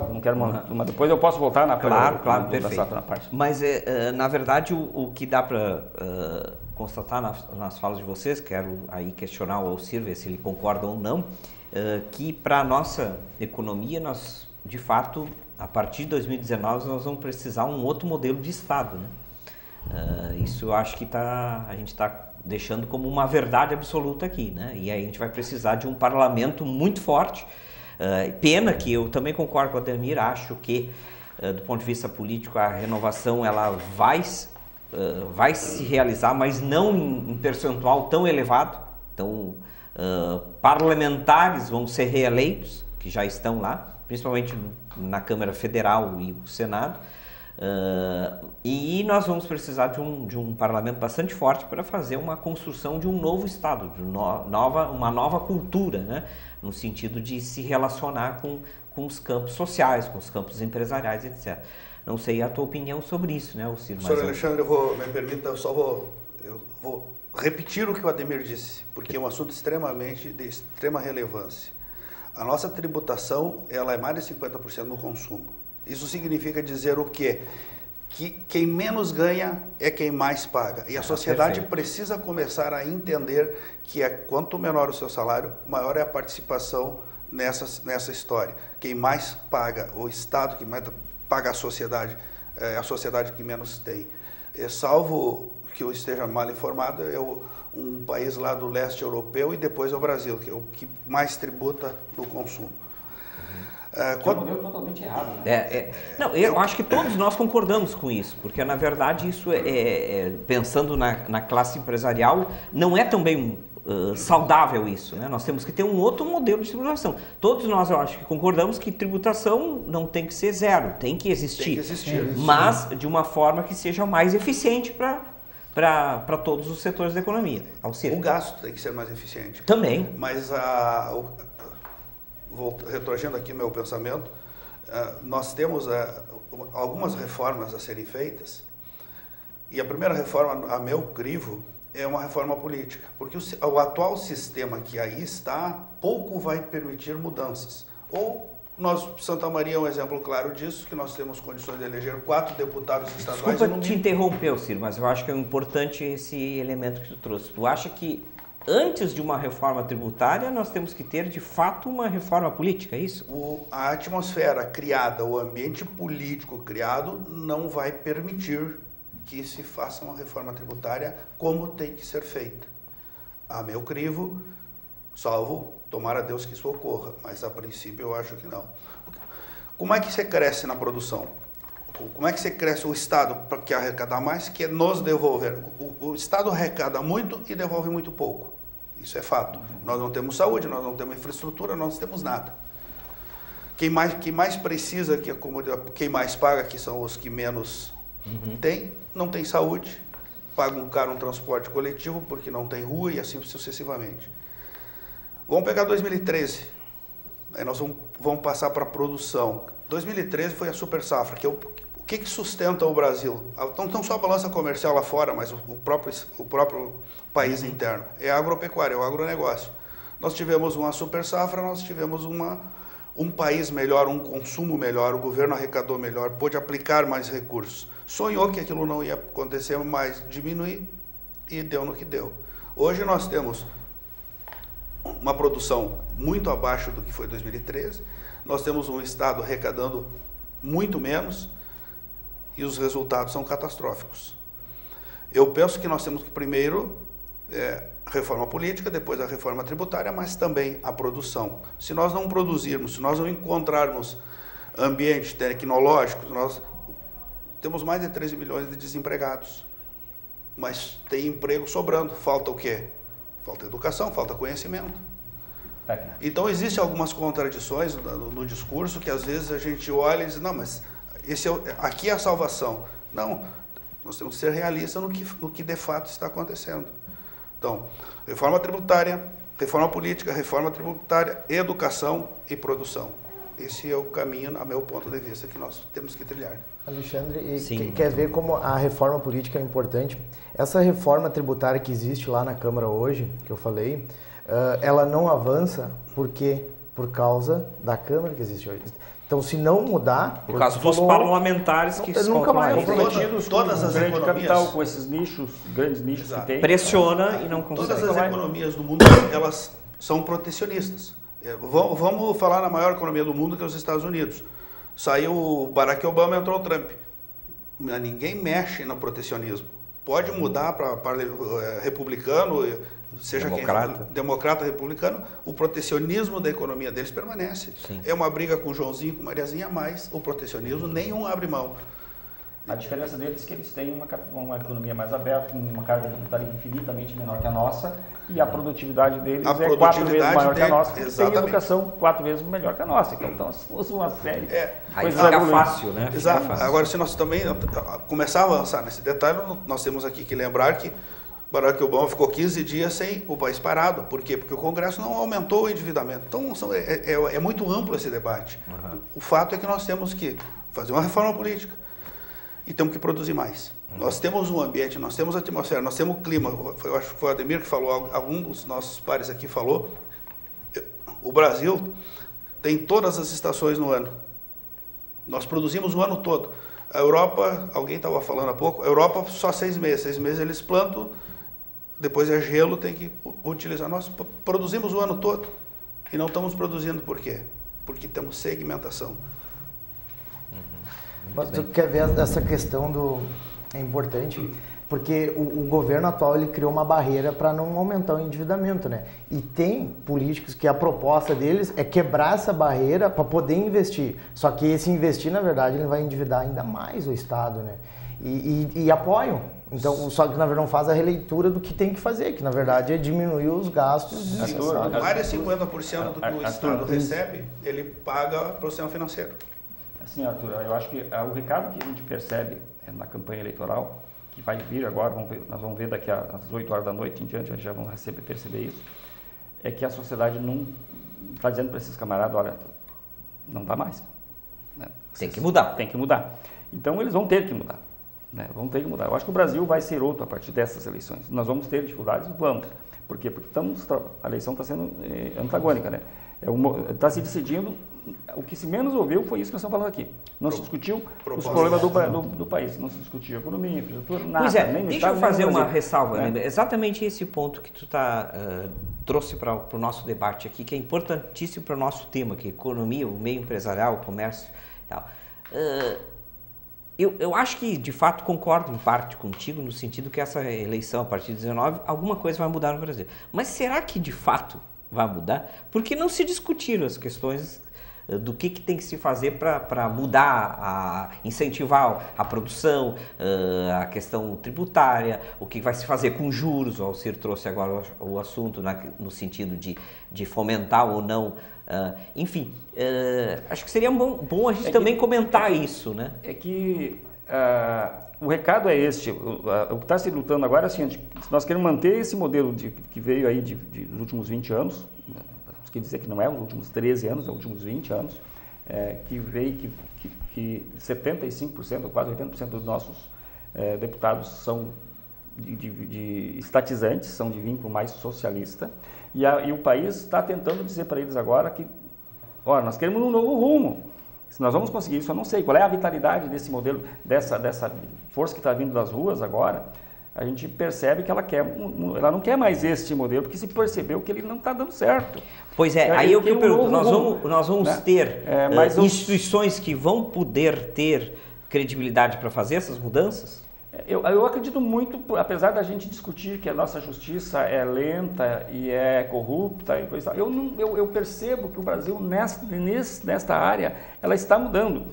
mas depois eu posso voltar na Claro, perfeito. Parte. Mas, na verdade, o que dá para constatar nas falas de vocês, quero aí questionar o Alcir, ver se ele concorda ou não, que para a nossa economia, nós, de fato, a partir de 2019, nós vamos precisar um outro modelo de Estado, né? Isso eu acho que a gente está deixando como uma verdade absoluta aqui, né? E aí a gente vai precisar de um parlamento muito forte. Pena que eu também concordo com o Ademir, acho que, do ponto de vista político, a renovação ela vai se realizar, mas não em percentual tão elevado. Então, parlamentares vão ser reeleitos, que já estão lá, principalmente na Câmara Federal e o Senado. E nós vamos precisar de um parlamento bastante forte para fazer uma construção de um novo Estado, de uma nova cultura, né? No sentido de se relacionar com os campos sociais, com os campos empresariais, etc. Não sei a tua opinião sobre isso, né, Alcir? Senhor Alexandre, me permita, eu vou repetir o que o Ademir disse, porque é um assunto de extrema relevância. A nossa tributação ela é mais de 50% no consumo. Isso significa dizer o quê? Que quem menos ganha é quem mais paga. E a sociedade precisa começar a entender que quanto menor o seu salário, maior é a participação nessa história. Quem mais paga, o Estado que mais paga a sociedade que menos tem. Salvo que eu esteja mal informado, é um país lá do leste europeu e depois é o Brasil, que é o que mais tributa no consumo. É um modelo totalmente errado, né? Não, eu acho que todos nós concordamos com isso, porque na verdade isso pensando na classe empresarial, não é também saudável isso, né? Nós temos que ter um outro modelo de tributação. Todos nós, eu acho que concordamos que tributação não tem que ser zero, tem que existir, mas de uma forma que seja mais eficiente para todos os setores da economia. O gasto tem que ser mais eficiente. Também. Mas retroagindo aqui meu pensamento, nós temos algumas reformas a serem feitas, e a primeira reforma, a meu crivo, é uma reforma política, porque o atual sistema que aí está, pouco vai permitir mudanças, ou Santa Maria é um exemplo claro disso, que nós temos condições de eleger 4 deputados estaduais. Desculpa te interromper, Ciro, mas eu acho que é importante esse elemento que tu trouxe. Tu acha que antes de uma reforma tributária nós temos que ter, de fato, uma reforma política, é isso? A atmosfera criada, o ambiente político criado não vai permitir que se faça uma reforma tributária como tem que ser feita. A meu crivo, salvo, tomara Deus que isso ocorra, mas a princípio eu acho que não. Como é que você cresce na produção? Como é que você cresce o Estado para que arrecadar mais, que é nos devolver? O Estado arrecada muito e devolve muito pouco. Isso é fato. Nós não temos saúde, nós não temos infraestrutura, nós não temos nada. Quem mais precisa, quem mais paga, que são os que menos têm, não tem saúde, pagam caro um transporte coletivo porque não tem rua e assim sucessivamente. Vamos pegar 2013, aí nós vamos passar para a produção. 2013 foi a super safra, que o que sustenta o Brasil? Não só a balança comercial lá fora, mas o próprio país interno. É a agropecuária, é o agronegócio. Nós tivemos uma super safra, nós tivemos um país melhor, um consumo melhor, o governo arrecadou melhor, pôde aplicar mais recursos. Sonhou que aquilo não ia acontecer, mas diminuir e deu no que deu. Hoje nós temos uma produção muito abaixo do que foi 2013, nós temos um Estado arrecadando muito menos e os resultados são catastróficos. Eu penso que nós temos que primeiro reforma política, depois a reforma tributária, mas também a produção. Se nós não produzirmos, se nós não encontrarmos ambientes tecnológicos, nós temos mais de 13 milhões de desempregados, mas tem emprego sobrando. Falta o quê? Falta educação, falta conhecimento. Então, existem algumas contradições no discurso que às vezes a gente olha e diz, não, mas aqui é a salvação. Não, nós temos que ser realistas no que de fato está acontecendo. Então, reforma tributária, reforma política, reforma tributária, educação e produção. Esse é o caminho, a meu ponto de vista, que nós temos que trilhar. Alexandre, quer ver como a reforma política é importante? Essa reforma tributária que existe lá na Câmara hoje, que eu falei, ela não avança por causa da Câmara que existe hoje. Então, se não mudar... Por causa dos parlamentares que se nunca mais comprometidos todas as grande economias, capital, com esses nichos, grandes nichos que tem. Pressiona e não consegue. Todas as economias do mundo, elas são protecionistas. Vamos falar na maior economia do mundo, que é os Estados Unidos. Saiu o Barack Obama, entrou o Trump. Ninguém mexe no protecionismo. Pode mudar para republicano, seja democrata, republicano, o protecionismo da economia deles permanece. Sim. É uma briga com o Joãozinho, com Mariazinha, mas o protecionismo nenhum abre mão. A diferença deles é que eles têm uma economia mais aberta, com uma carga tributária infinitamente menor que a nossa, e a produtividade deles é 4 vezes maior que a nossa, e tem educação 4 vezes melhor que a nossa. Então, nós temos uma série de coisas. Aí fica fácil, né? Exato. Agora, se nós também começar a avançar nesse detalhe, nós temos aqui que lembrar que Barack Obama ficou 15 dias sem o país parado. Por quê? Porque o Congresso não aumentou o endividamento. Então, é muito amplo esse debate. Uhum. O fato é que nós temos que fazer uma reforma política e temos que produzir mais. Uhum. Nós temos um ambiente, nós temos a atmosfera, nós temos o clima. Eu acho que foi o Ademir que falou, algum dos nossos pares aqui falou. O Brasil tem todas as estações no ano. Nós produzimos o ano todo. A Europa, alguém estava falando há pouco, a Europa só 6 meses. 6 meses eles plantam, depois é gelo, tem que utilizar. Nós produzimos o ano todo e não estamos produzindo por quê? Porque temos segmentação. Mas tu quer ver essa questão é importante, porque o governo atual ele criou uma barreira para não aumentar o endividamento, né? E tem políticos que a proposta deles é quebrar essa barreira para poder investir. Só que esse investir, na verdade, ele vai endividar ainda mais o Estado, né? E apoiam. Então, só que na verdade não faz a releitura do que tem que fazer, que na verdade é diminuir os gastos desnecessários. Mais de 50% do que o Estado recebe, ele paga para o sistema financeiro. Assim, Arthur, eu acho que o recado que a gente percebe na campanha eleitoral, que vai vir agora, nós vamos ver daqui às 8 horas da noite em diante, a gente já vamos perceber isso, é que a sociedade não está dizendo para esses camaradas, olha, não dá mais. Né? Tem que mudar. Tem que mudar. Então, eles vão ter que mudar. Né? Vão ter que mudar. Eu acho que o Brasil vai ser outro a partir dessas eleições. Nós vamos ter dificuldades? Vamos. Por quê? Porque a eleição está sendo antagônica. Né? Está se decidindo o que se menos ouviu foi isso que nós estamos falando aqui. Não se discutiu os problemas do país, não se discutiu a economia, a infraestrutura, nada. Pois é, nem no deixa Estado, eu fazer nem no uma Brasil, ressalva, né? né? Exatamente esse ponto que tu trouxe para o nosso debate aqui, que é importantíssimo para o nosso tema, que é economia, o meio empresarial, o comércio e tal. Eu acho que, de fato, concordo em parte contigo, no sentido que essa eleição, a partir de 19, alguma coisa vai mudar no Brasil. Mas será que, de fato, vai mudar? Porque não se discutiram as questões do que tem que se fazer para mudar, incentivar a produção, a questão tributária, o que vai se fazer com juros. O Alcir trouxe agora o assunto no sentido de fomentar ou não. Enfim, acho que seria bom a gente também comentar isso, né? É que o recado é este, o que está se lutando agora é assim, nós queremos manter esse modelo que veio aí dos últimos 20 anos, quer dizer que não é os últimos 13 anos, é os últimos 20 anos, que veio que 75%, ou quase 80% dos nossos deputados são de estatizantes, são de vínculo mais socialista, e o país está tentando dizer para eles agora que, olha, nós queremos um novo rumo. Se nós vamos conseguir isso, eu não sei qual é a vitalidade desse modelo, dessa força que está vindo das ruas agora. A gente percebe que ela não quer mais este modelo, porque se percebeu que ele não está dando certo. Pois é, aí eu que pergunto, nós vamos né? ter instituições que vão poder ter credibilidade para fazer essas mudanças? Eu acredito muito, apesar da gente discutir que a nossa justiça é lenta e é corrupta e coisa, eu percebo que o Brasil nesta área ela está mudando.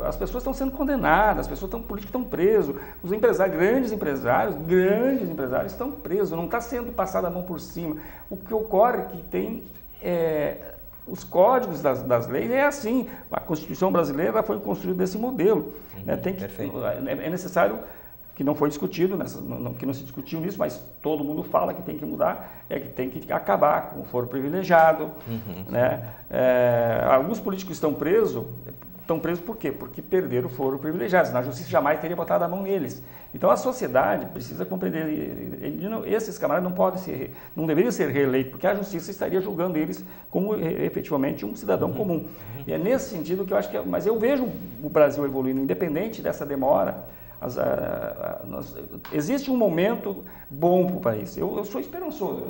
As pessoas estão sendo condenadas, as políticos estão presos, os grandes empresários estão presos, não está sendo passada a mão por cima. O que ocorre é que tem os códigos das leis é assim, a Constituição brasileira foi construída desse modelo. É necessário, que não foi discutido, que não se discutiu nisso, mas todo mundo fala que tem que mudar, que tem que acabar com o foro privilegiado. Né? Alguns políticos estão presos por quê? Porque perderam o foro privilegiado, senão a justiça jamais teria botado a mão neles. Então a sociedade precisa compreender, esses camaradas não deveriam ser reeleitos, porque a justiça estaria julgando eles como efetivamente um cidadão comum. E é nesse sentido que eu acho que, mas eu vejo o Brasil evoluindo, independente dessa demora. Existe um momento bom para o país. Eu sou esperançoso.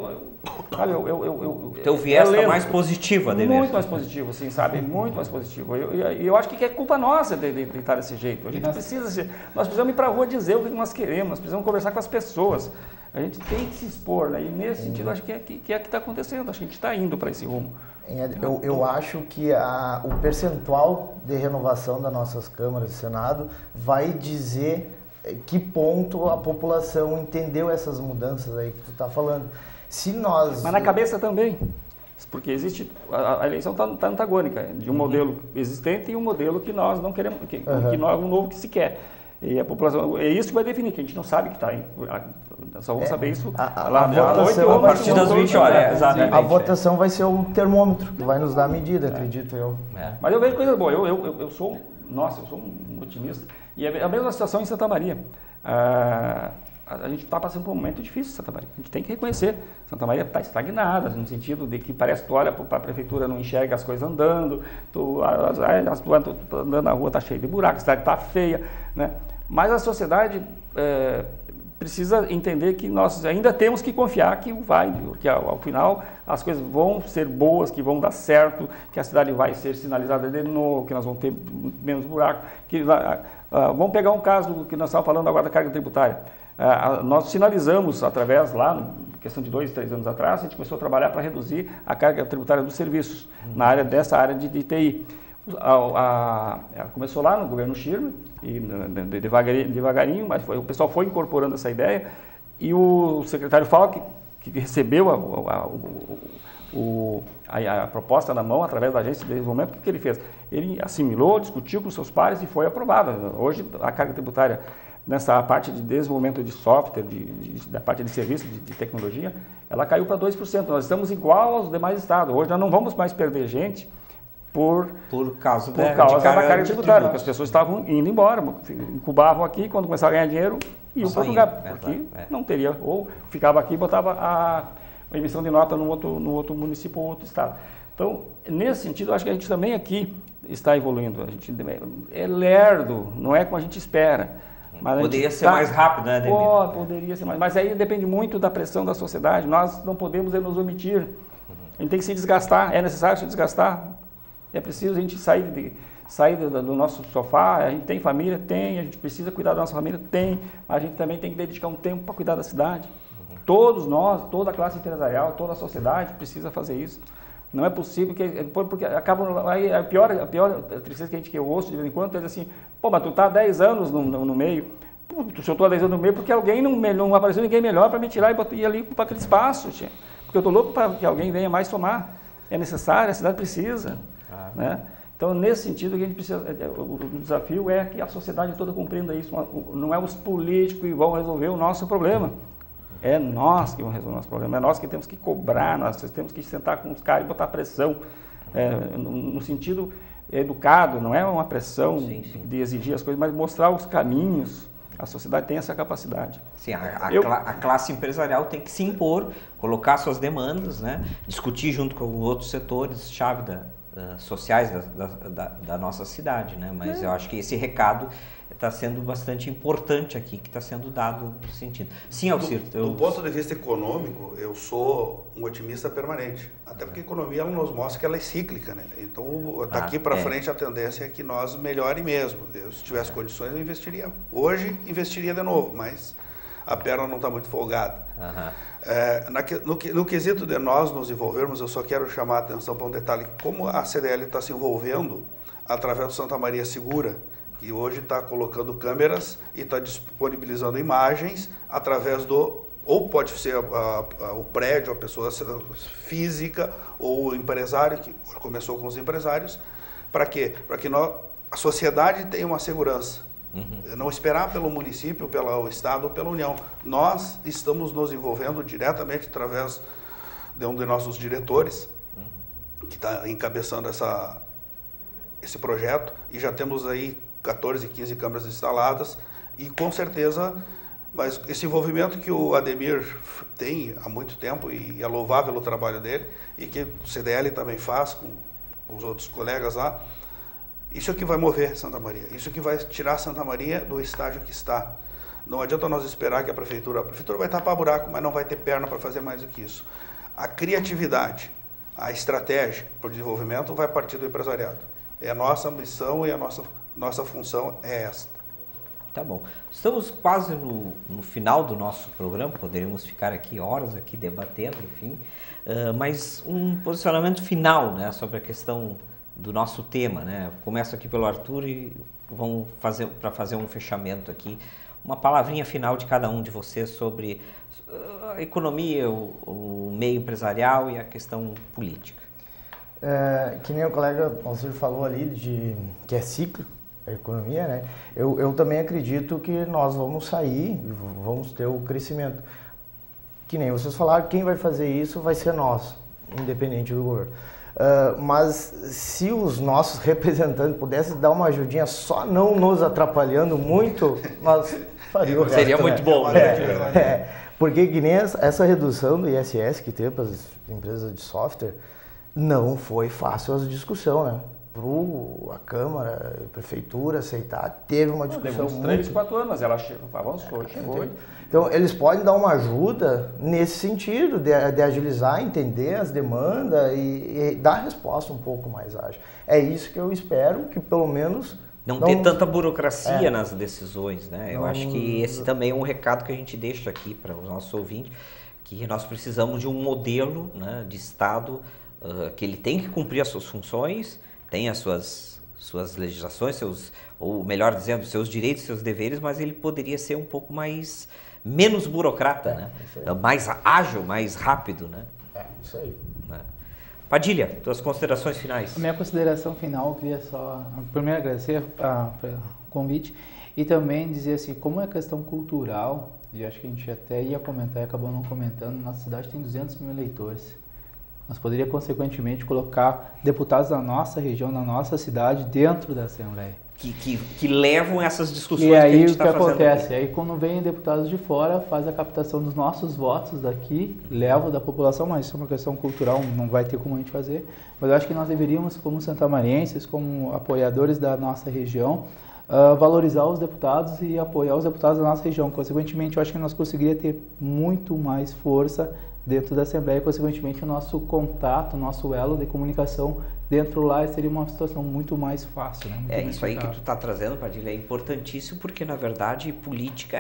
Teu viés está mais positiva, muito mais positivo, assim, sabe? Muito mais positivo. Eu acho que é culpa nossa de estar desse jeito. Nós precisamos ir para a rua dizer o que nós queremos, nós precisamos conversar com as pessoas. A gente tem que se expor, né? E nesse sentido, acho que é o que está acontecendo. Acho que a gente está indo para esse rumo. Eu acho que o percentual de renovação das nossas câmaras e Senado vai dizer que ponto a população entendeu essas mudanças aí que tu está falando. Mas na cabeça também, porque existe a eleição está antagônica de um modelo existente e um modelo que nós não queremos, um novo que se quer. E a população, é isso que vai definir, que a gente não sabe que está aí. Só vamos saber isso lá à noite ou a partir das 20 horas. Exatamente. A votação vai ser o termômetro, que vai nos dar a medida, acredito eu. Mas eu vejo coisa boa. Eu sou um otimista. E é a mesma situação em Santa Maria. A gente está passando por um momento difícil em Santa Maria. A gente tem que reconhecer. Santa Maria está estagnada, no sentido de que parece que tu olha para a prefeitura, não enxerga as coisas andando, tu andando na rua, está cheio de buracos, a cidade está feia, né? Mas a sociedade precisa entender que nós ainda temos que confiar que ao final as coisas vão ser boas, que vão dar certo, que a cidade vai ser sinalizada de novo, que nós vamos ter menos buraco. Vamos pegar um caso que nós estávamos falando agora da carga tributária. Nós sinalizamos através questão de 2, 3 anos atrás, a gente começou a trabalhar para reduzir a carga tributária dos serviços, dessa área de TI. Começou lá no governo Schirmer, e devagarinho, mas o pessoal foi incorporando essa ideia, e o secretário Falck, que recebeu a proposta na mão através da agência de desenvolvimento, o que ele fez? Ele assimilou, discutiu com seus pares e foi aprovada. Hoje a carga tributária nessa parte de desenvolvimento de software, da parte de serviço, de tecnologia, ela caiu para 2%. Nós estamos igual aos demais estados. Hoje nós não vamos mais perder gente por causa da carga tributária, porque as pessoas estavam indo embora, incubavam aqui, quando começavam a ganhar dinheiro, iam para outro lugar, porque não teria, ou ficava aqui e botava a emissão de nota no outro município ou outro estado. Então, nesse sentido, eu acho que a gente também aqui está evoluindo. A gente é lerdo, não é como a gente espera. Mas poderia ser mais rápido, né, Ademir? Poderia ser mais. Mas aí depende muito da pressão da sociedade. Nós não podemos nos omitir. A gente tem que se desgastar. É necessário se desgastar. É preciso a gente sair do nosso sofá. A gente tem família? Tem. A gente precisa cuidar da nossa família? Tem. Mas a gente também tem que dedicar um tempo para cuidar da cidade. Todos nós, toda a classe empresarial, toda a sociedade precisa fazer isso. Não é possível, porque acaba, aí a pior tristeza que eu ouço de vez em quando é assim, pô, mas tu tá há 10 anos no meio, pô, se eu estou há 10 anos no meio, porque alguém não apareceu ninguém melhor para me tirar e ir ali para aquele espaço, tia. Porque eu estou louco para que alguém venha mais somar. É necessário, a cidade precisa. Né? Então, nesse sentido, que a gente precisa, o desafio é que a sociedade toda compreenda isso. Não é os políticos que vão resolver o nosso problema. É nós que vamos resolver o nosso problema, é nós que temos que cobrar, nós temos que sentar com os caras e botar pressão, no sentido educado, não é uma pressão de exigir as coisas, mas mostrar os caminhos. A sociedade tem essa capacidade. Sim, a classe empresarial tem que se impor, colocar suas demandas, né? Discutir junto com outros setores-chave sociais da nossa cidade, né? Mas eu acho que esse recado está sendo bastante importante aqui, que está sendo dado no sentido. Sim, Alcir. Do ponto de vista econômico, eu sou um otimista permanente. Até porque a economia ela nos mostra que ela é cíclica, né? Então, daqui para frente, a tendência é que nós melhore mesmo. Se tivesse condições, eu investiria. Hoje, investiria de novo, mas a perna não está muito folgada. No quesito de nós nos envolvermos, eu só quero chamar a atenção para um detalhe. Como a CDL está se envolvendo através do Santa Maria Segura, que hoje está colocando câmeras e está disponibilizando imagens através ou pode ser o prédio, a pessoa física ou o empresário, que começou com os empresários, para quê? Para que a sociedade tenha uma segurança. Não esperar pelo município, pelo Estado ou pela União. Nós estamos nos envolvendo diretamente através de um de nossos diretores, que está encabeçando esse projeto, e já temos aí 14, 15 câmeras instaladas, e com certeza, mas esse envolvimento que o Ademir tem há muito tempo, e é louvável o trabalho dele, e que o CDL também faz com os outros colegas lá, isso é que vai mover Santa Maria, isso é que vai tirar Santa Maria do estágio que está. Não adianta nós esperar que a prefeitura vai tapar buraco, mas não vai ter perna para fazer mais do que isso. A criatividade, a estratégia para o desenvolvimento vai partir do empresariado. É a nossa missão e a nossa função é esta. Tá bom. Estamos quase no final do nosso programa, poderíamos ficar aqui horas aqui debatendo, enfim, mas um posicionamento final, né, sobre a questão do nosso tema, né? Começo aqui pelo Arthur e vamos fazer um fechamento aqui. Uma palavrinha final de cada um de vocês sobre a economia, o meio empresarial e a questão política. Que nem o colega Alcir falou ali, que é ciclo, a economia, né? Eu também acredito que nós vamos sair, vamos ter o crescimento. Que nem vocês falaram, quem vai fazer isso vai ser nós, independente do governo. Mas se os nossos representantes pudessem dar uma ajudinha, só não nos atrapalhando muito, nós faríamos. Seria muito bom, né? Porque que nem essa redução do ISS que teve para as empresas de software, não foi fácil a discussão, né? A Câmara, a Prefeitura aceitar, teve uma discussão. Levou uns 3, 4 anos, ela avançou, chegou. Então, eles podem dar uma ajuda nesse sentido, de agilizar, entender as demandas e dar resposta um pouco mais ágil. É isso que eu espero, que pelo menos... Não ter tanta burocracia nas decisões, né? Eu acho que esse também é um recado que a gente deixa aqui para os nossos ouvintes, que nós precisamos de um modelo, né, de Estado que ele tem que cumprir as suas funções, tem as suas legislações, ou melhor dizendo, seus direitos, seus deveres, mas ele poderia ser um pouco menos burocrata, né? Mais ágil, mais rápido, né? Isso aí. Padilha, tuas considerações finais. A minha consideração final, eu queria só primeiro agradecer o convite e também dizer assim, como é questão cultural, e acho que a gente até ia comentar e acabou não comentando, nossa cidade tem 200 mil eleitores. Nós poderíamos, consequentemente, colocar deputados da nossa região, da nossa cidade, dentro da Assembleia. que levam essas discussões e aí, que a gente está fazendo. O que acontece? Aí quando vem deputados de fora, faz a captação dos nossos votos daqui, leva da população, mas isso é uma questão cultural, não vai ter como a gente fazer. Mas eu acho que nós deveríamos, como santamarienses, como apoiadores da nossa região, valorizar os deputados e apoiar os deputados da nossa região. Consequentemente, eu acho que nós conseguiríamos ter muito mais força dentro da Assembleia, e consequentemente o nosso contato, o nosso elo de comunicação dentro lá seria uma situação muito mais fácil. Né? Muito isso aí que tu está trazendo, Padilha, é importantíssimo, porque na verdade política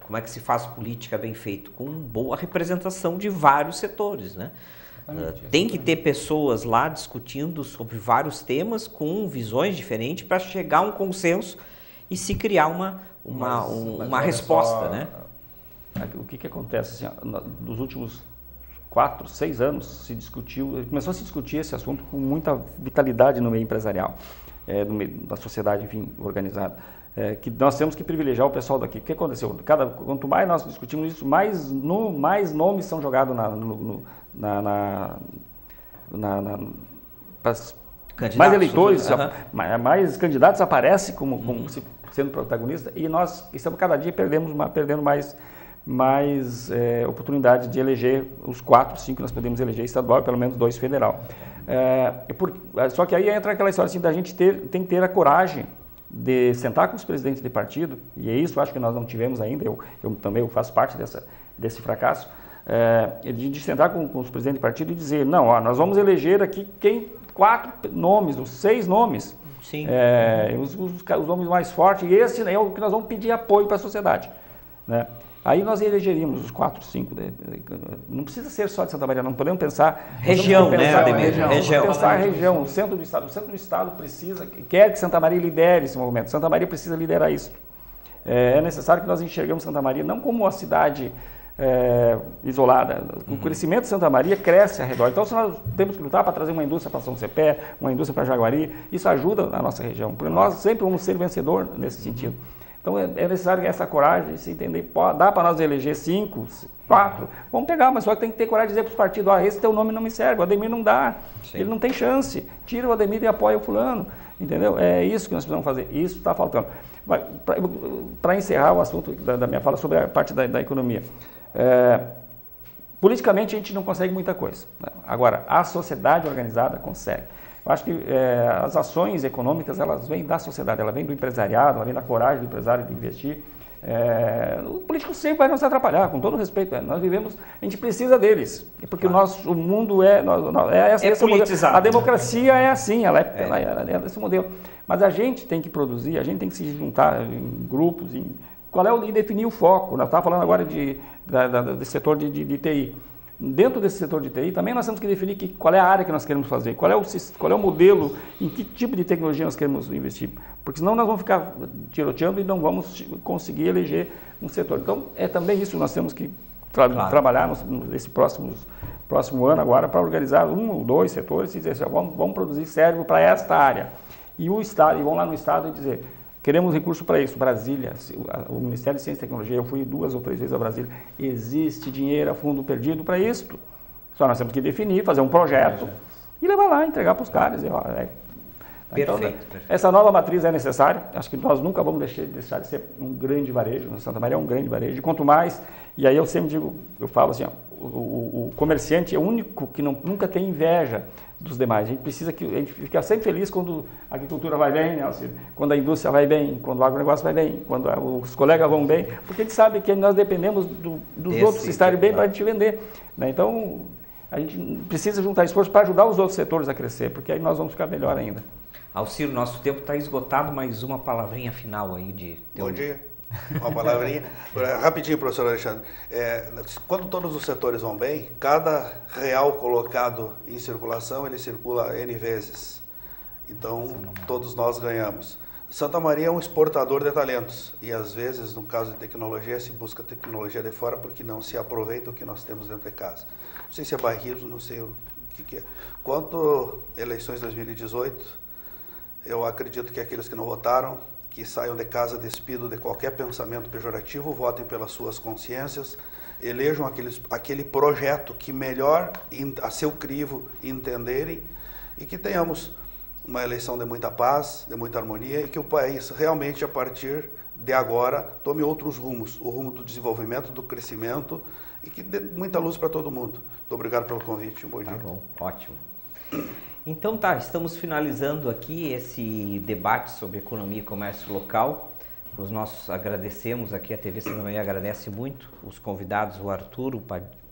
como é que se faz política bem feito? Com boa representação de vários setores, né? Tem que ter pessoas lá discutindo sobre vários temas com visões diferentes para chegar a um consenso e se criar uma resposta, só, né? O que acontece? Assim, nos últimos 4, 6 anos começou a se discutir esse assunto com muita vitalidade no meio empresarial, no meio da sociedade, enfim, organizada. Que nós temos que privilegiar o pessoal daqui. O que aconteceu? Quanto mais nós discutimos isso, mais nomes são jogados mais eleitores, mais candidatos aparecem como sendo protagonistas, e nós estamos cada dia perdendo mais oportunidade de eleger os 4, 5 que nós podemos eleger estadual e pelo menos 2 federal. Só que aí entra aquela história assim, da gente tem que ter a coragem de sentar com os presidentes de partido, e é isso acho que nós não tivemos ainda, eu também faço parte desse fracasso, de sentar com os presidentes de partido e dizer, não, nós vamos eleger aqui 4 nomes, os 6 nomes, sim. Os nomes mais fortes, e esse é o que nós vamos pedir apoio para a sociedade, né? Aí nós elegeríamos os 4, 5, não precisa ser só de Santa Maria, não podemos pensar... Região, né, Ademir? Região. Pensar a região, o centro do Estado quer que Santa Maria lidere esse movimento, Santa Maria precisa liderar isso. É necessário que nós enxergamos Santa Maria não como uma cidade isolada, o crescimento de Santa Maria cresce ao redor, então se nós temos que lutar para trazer uma indústria para São Cepé, uma indústria para Jaguari, isso ajuda a nossa região, porque nós sempre vamos ser vencedor nesse sentido. Então é necessário essa coragem de se entender, dá para nós eleger 5, 4, vamos pegar, mas só que tem que ter coragem de dizer para os partidos, esse teu nome não me serve, o Ademir não dá, sim. Ele não tem chance, tira o Ademir e apoia o fulano, entendeu? É isso que nós precisamos fazer, isso está faltando. Para encerrar o assunto da minha fala sobre a parte da economia, politicamente a gente não consegue muita coisa, né? Agora, a sociedade organizada consegue. Eu acho que as ações econômicas, elas vêm da sociedade, ela vem do empresariado, ela vem da coragem do empresário de investir. O político sempre vai nos atrapalhar, com todo respeito. Nós vivemos, a gente precisa deles, porque o mundo é politizado. A democracia é assim, ela é desse modelo. Mas a gente tem que produzir, a gente tem que se juntar em grupos, e definir o foco. Nós estávamos falando agora desse setor de TI. Dentro desse setor de TI, também nós temos que definir qual é a área que nós queremos fazer, qual é o modelo, em que tipo de tecnologia nós queremos investir. Porque senão nós vamos ficar tiroteando e não vamos conseguir eleger um setor. Então, é também isso que nós temos que trabalhar nesse próximo ano agora para organizar 1 ou 2 setores e dizer assim, vamos produzir cérebro para esta área. E vão lá no Estado e dizer... Queremos recurso para isso. Brasília, o Ministério de Ciência e Tecnologia, eu fui 2 ou 3 vezes a Brasília, existe dinheiro a fundo perdido para isso. Só nós temos que definir, fazer um projeto e levar lá, entregar para os caras. Perfeito. Essa nova matriz é necessária. Acho que nós nunca vamos deixar de ser um grande varejo. Santa Maria é um grande varejo. E quanto mais, e aí eu sempre digo, eu falo assim, o comerciante é o único que nunca tem inveja dos demais. A gente fica sempre feliz quando a agricultura vai bem, né, quando a indústria vai bem, quando o agronegócio vai bem, quando os colegas vão bem, porque a gente sabe que nós dependemos dos outros estarem bem para a gente vender, né? Então, a gente precisa juntar esforço para ajudar os outros setores a crescer, porque aí nós vamos ficar melhor ainda. Alcir, nosso tempo está esgotado, mais uma palavrinha final aí de... Bom dia. Uma palavrinha. Rapidinho, professor Alexandre. Quando todos os setores vão bem, cada real colocado em circulação, ele circula N vezes. Então, todos nós ganhamos. Santa Maria é um exportador de talentos. E, às vezes, no caso de tecnologia, se busca tecnologia de fora porque não se aproveita o que nós temos dentro de casa. Não sei se é bairrismo, não sei o que é. Quanto a eleições de 2018, eu acredito que aqueles que não votaram, que saiam de casa despido de qualquer pensamento pejorativo, votem pelas suas consciências, elejam aquele projeto que melhor, a seu crivo, entenderem, e que tenhamos uma eleição de muita paz, de muita harmonia e que o país realmente, a partir de agora, tome outros rumos, o rumo do desenvolvimento, do crescimento e que dê muita luz para todo mundo. Muito obrigado pelo convite, um bom dia. Tá bom, ótimo. Então tá, estamos finalizando aqui esse debate sobre economia e comércio local. Agradecemos aqui, a TV Santa Maria agradece muito os convidados, o Arthur, o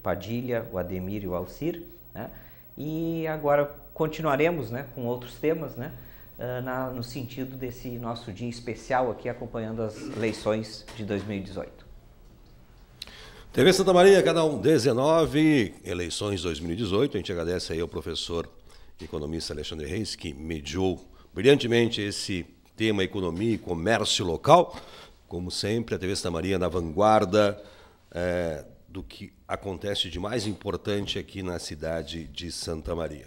Padilha, o Ademir e o Alcir, né? E agora continuaremos, né, com outros temas, né, no sentido desse nosso dia especial aqui, acompanhando as eleições de 2018. TV Santa Maria, canal 19, eleições 2018. A gente agradece aí ao professor economista Alexandre Reis, que mediou brilhantemente esse tema economia e comércio local. Como sempre, a TV Santa Maria na vanguarda do que acontece de mais importante aqui na cidade de Santa Maria.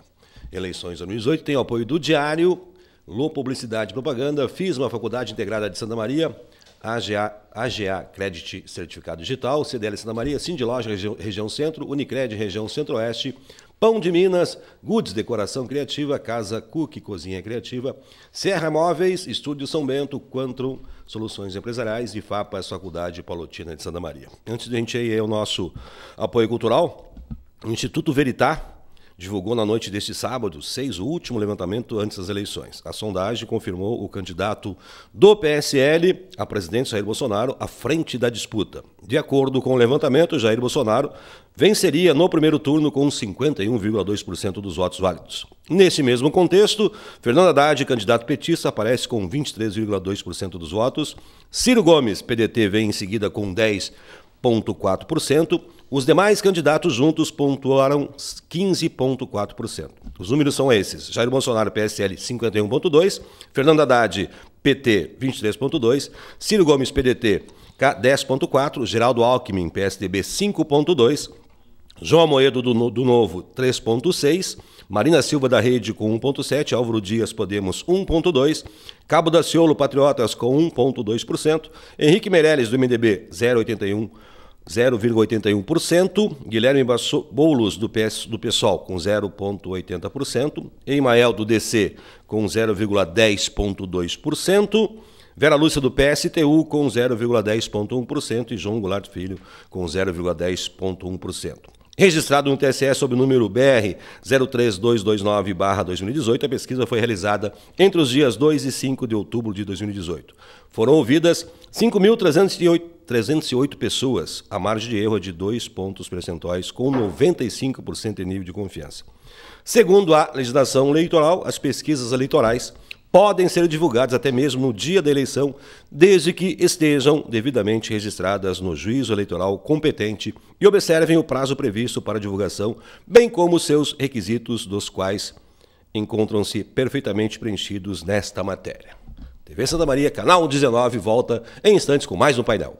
Eleições 2018 tem o apoio do Diário, Lô Publicidade e Propaganda, FISMA, Faculdade Integrada de Santa Maria, AGA Credit Certificado Digital, CDL Santa Maria, Cindy Loja Região Centro, Unicred Região Centro-Oeste, Pão de Minas, Goods Decoração Criativa, Casa Cook Cozinha Criativa, Serra Móveis, Estúdio São Bento, Quantrum Soluções Empresariais e FAPAS Faculdade Palotina de Santa Maria. Antes de a gente ir ao nosso apoio cultural, o Instituto Veritá divulgou na noite deste sábado, 6, o último levantamento antes das eleições. A sondagem confirmou o candidato do PSL a presidente Jair Bolsonaro à frente da disputa. De acordo com o levantamento, Jair Bolsonaro venceria no primeiro turno com 51,2% dos votos válidos. Nesse mesmo contexto, Fernando Haddad, candidato petista, aparece com 23,2% dos votos. Ciro Gomes, PDT, vem em seguida com 10,4%. Os demais candidatos juntos pontuaram 15,4%. Os números são esses: Jair Bolsonaro, PSL, 51,2%, Fernando Haddad, PT, 23,2%, Ciro Gomes, PDT, 10,4%, Geraldo Alckmin, PSDB, 5,2%, João Amoedo, do Novo, 3,6%, Marina Silva, da Rede, com 1,7%, Álvaro Dias, Podemos, 1,2%, Cabo Daciolo, Patriotas, com 1,2%, Henrique Meirelles, do MDB, 0,81%, Guilherme Boulos, do PSOL, com 0,80%, Emael, do DC, com 0,10,2%, Vera Lúcia, do PSTU, com 0,10,1% e João Goulart Filho, com 0,10,1%. Registrado no TSE sob o número BR 03229/2018, a pesquisa foi realizada entre os dias 2 e 5 de outubro de 2018. Foram ouvidas 5.308 pessoas, a margem de erro é de 2 pontos percentuais, com 95% de nível de confiança. Segundo a legislação eleitoral, as pesquisas eleitorais podem ser divulgadas até mesmo no dia da eleição, desde que estejam devidamente registradas no juízo eleitoral competente e observem o prazo previsto para divulgação, bem como seus requisitos, dos quais encontram-se perfeitamente preenchidos nesta matéria. TV Santa Maria, canal 19, volta em instantes com mais um painel.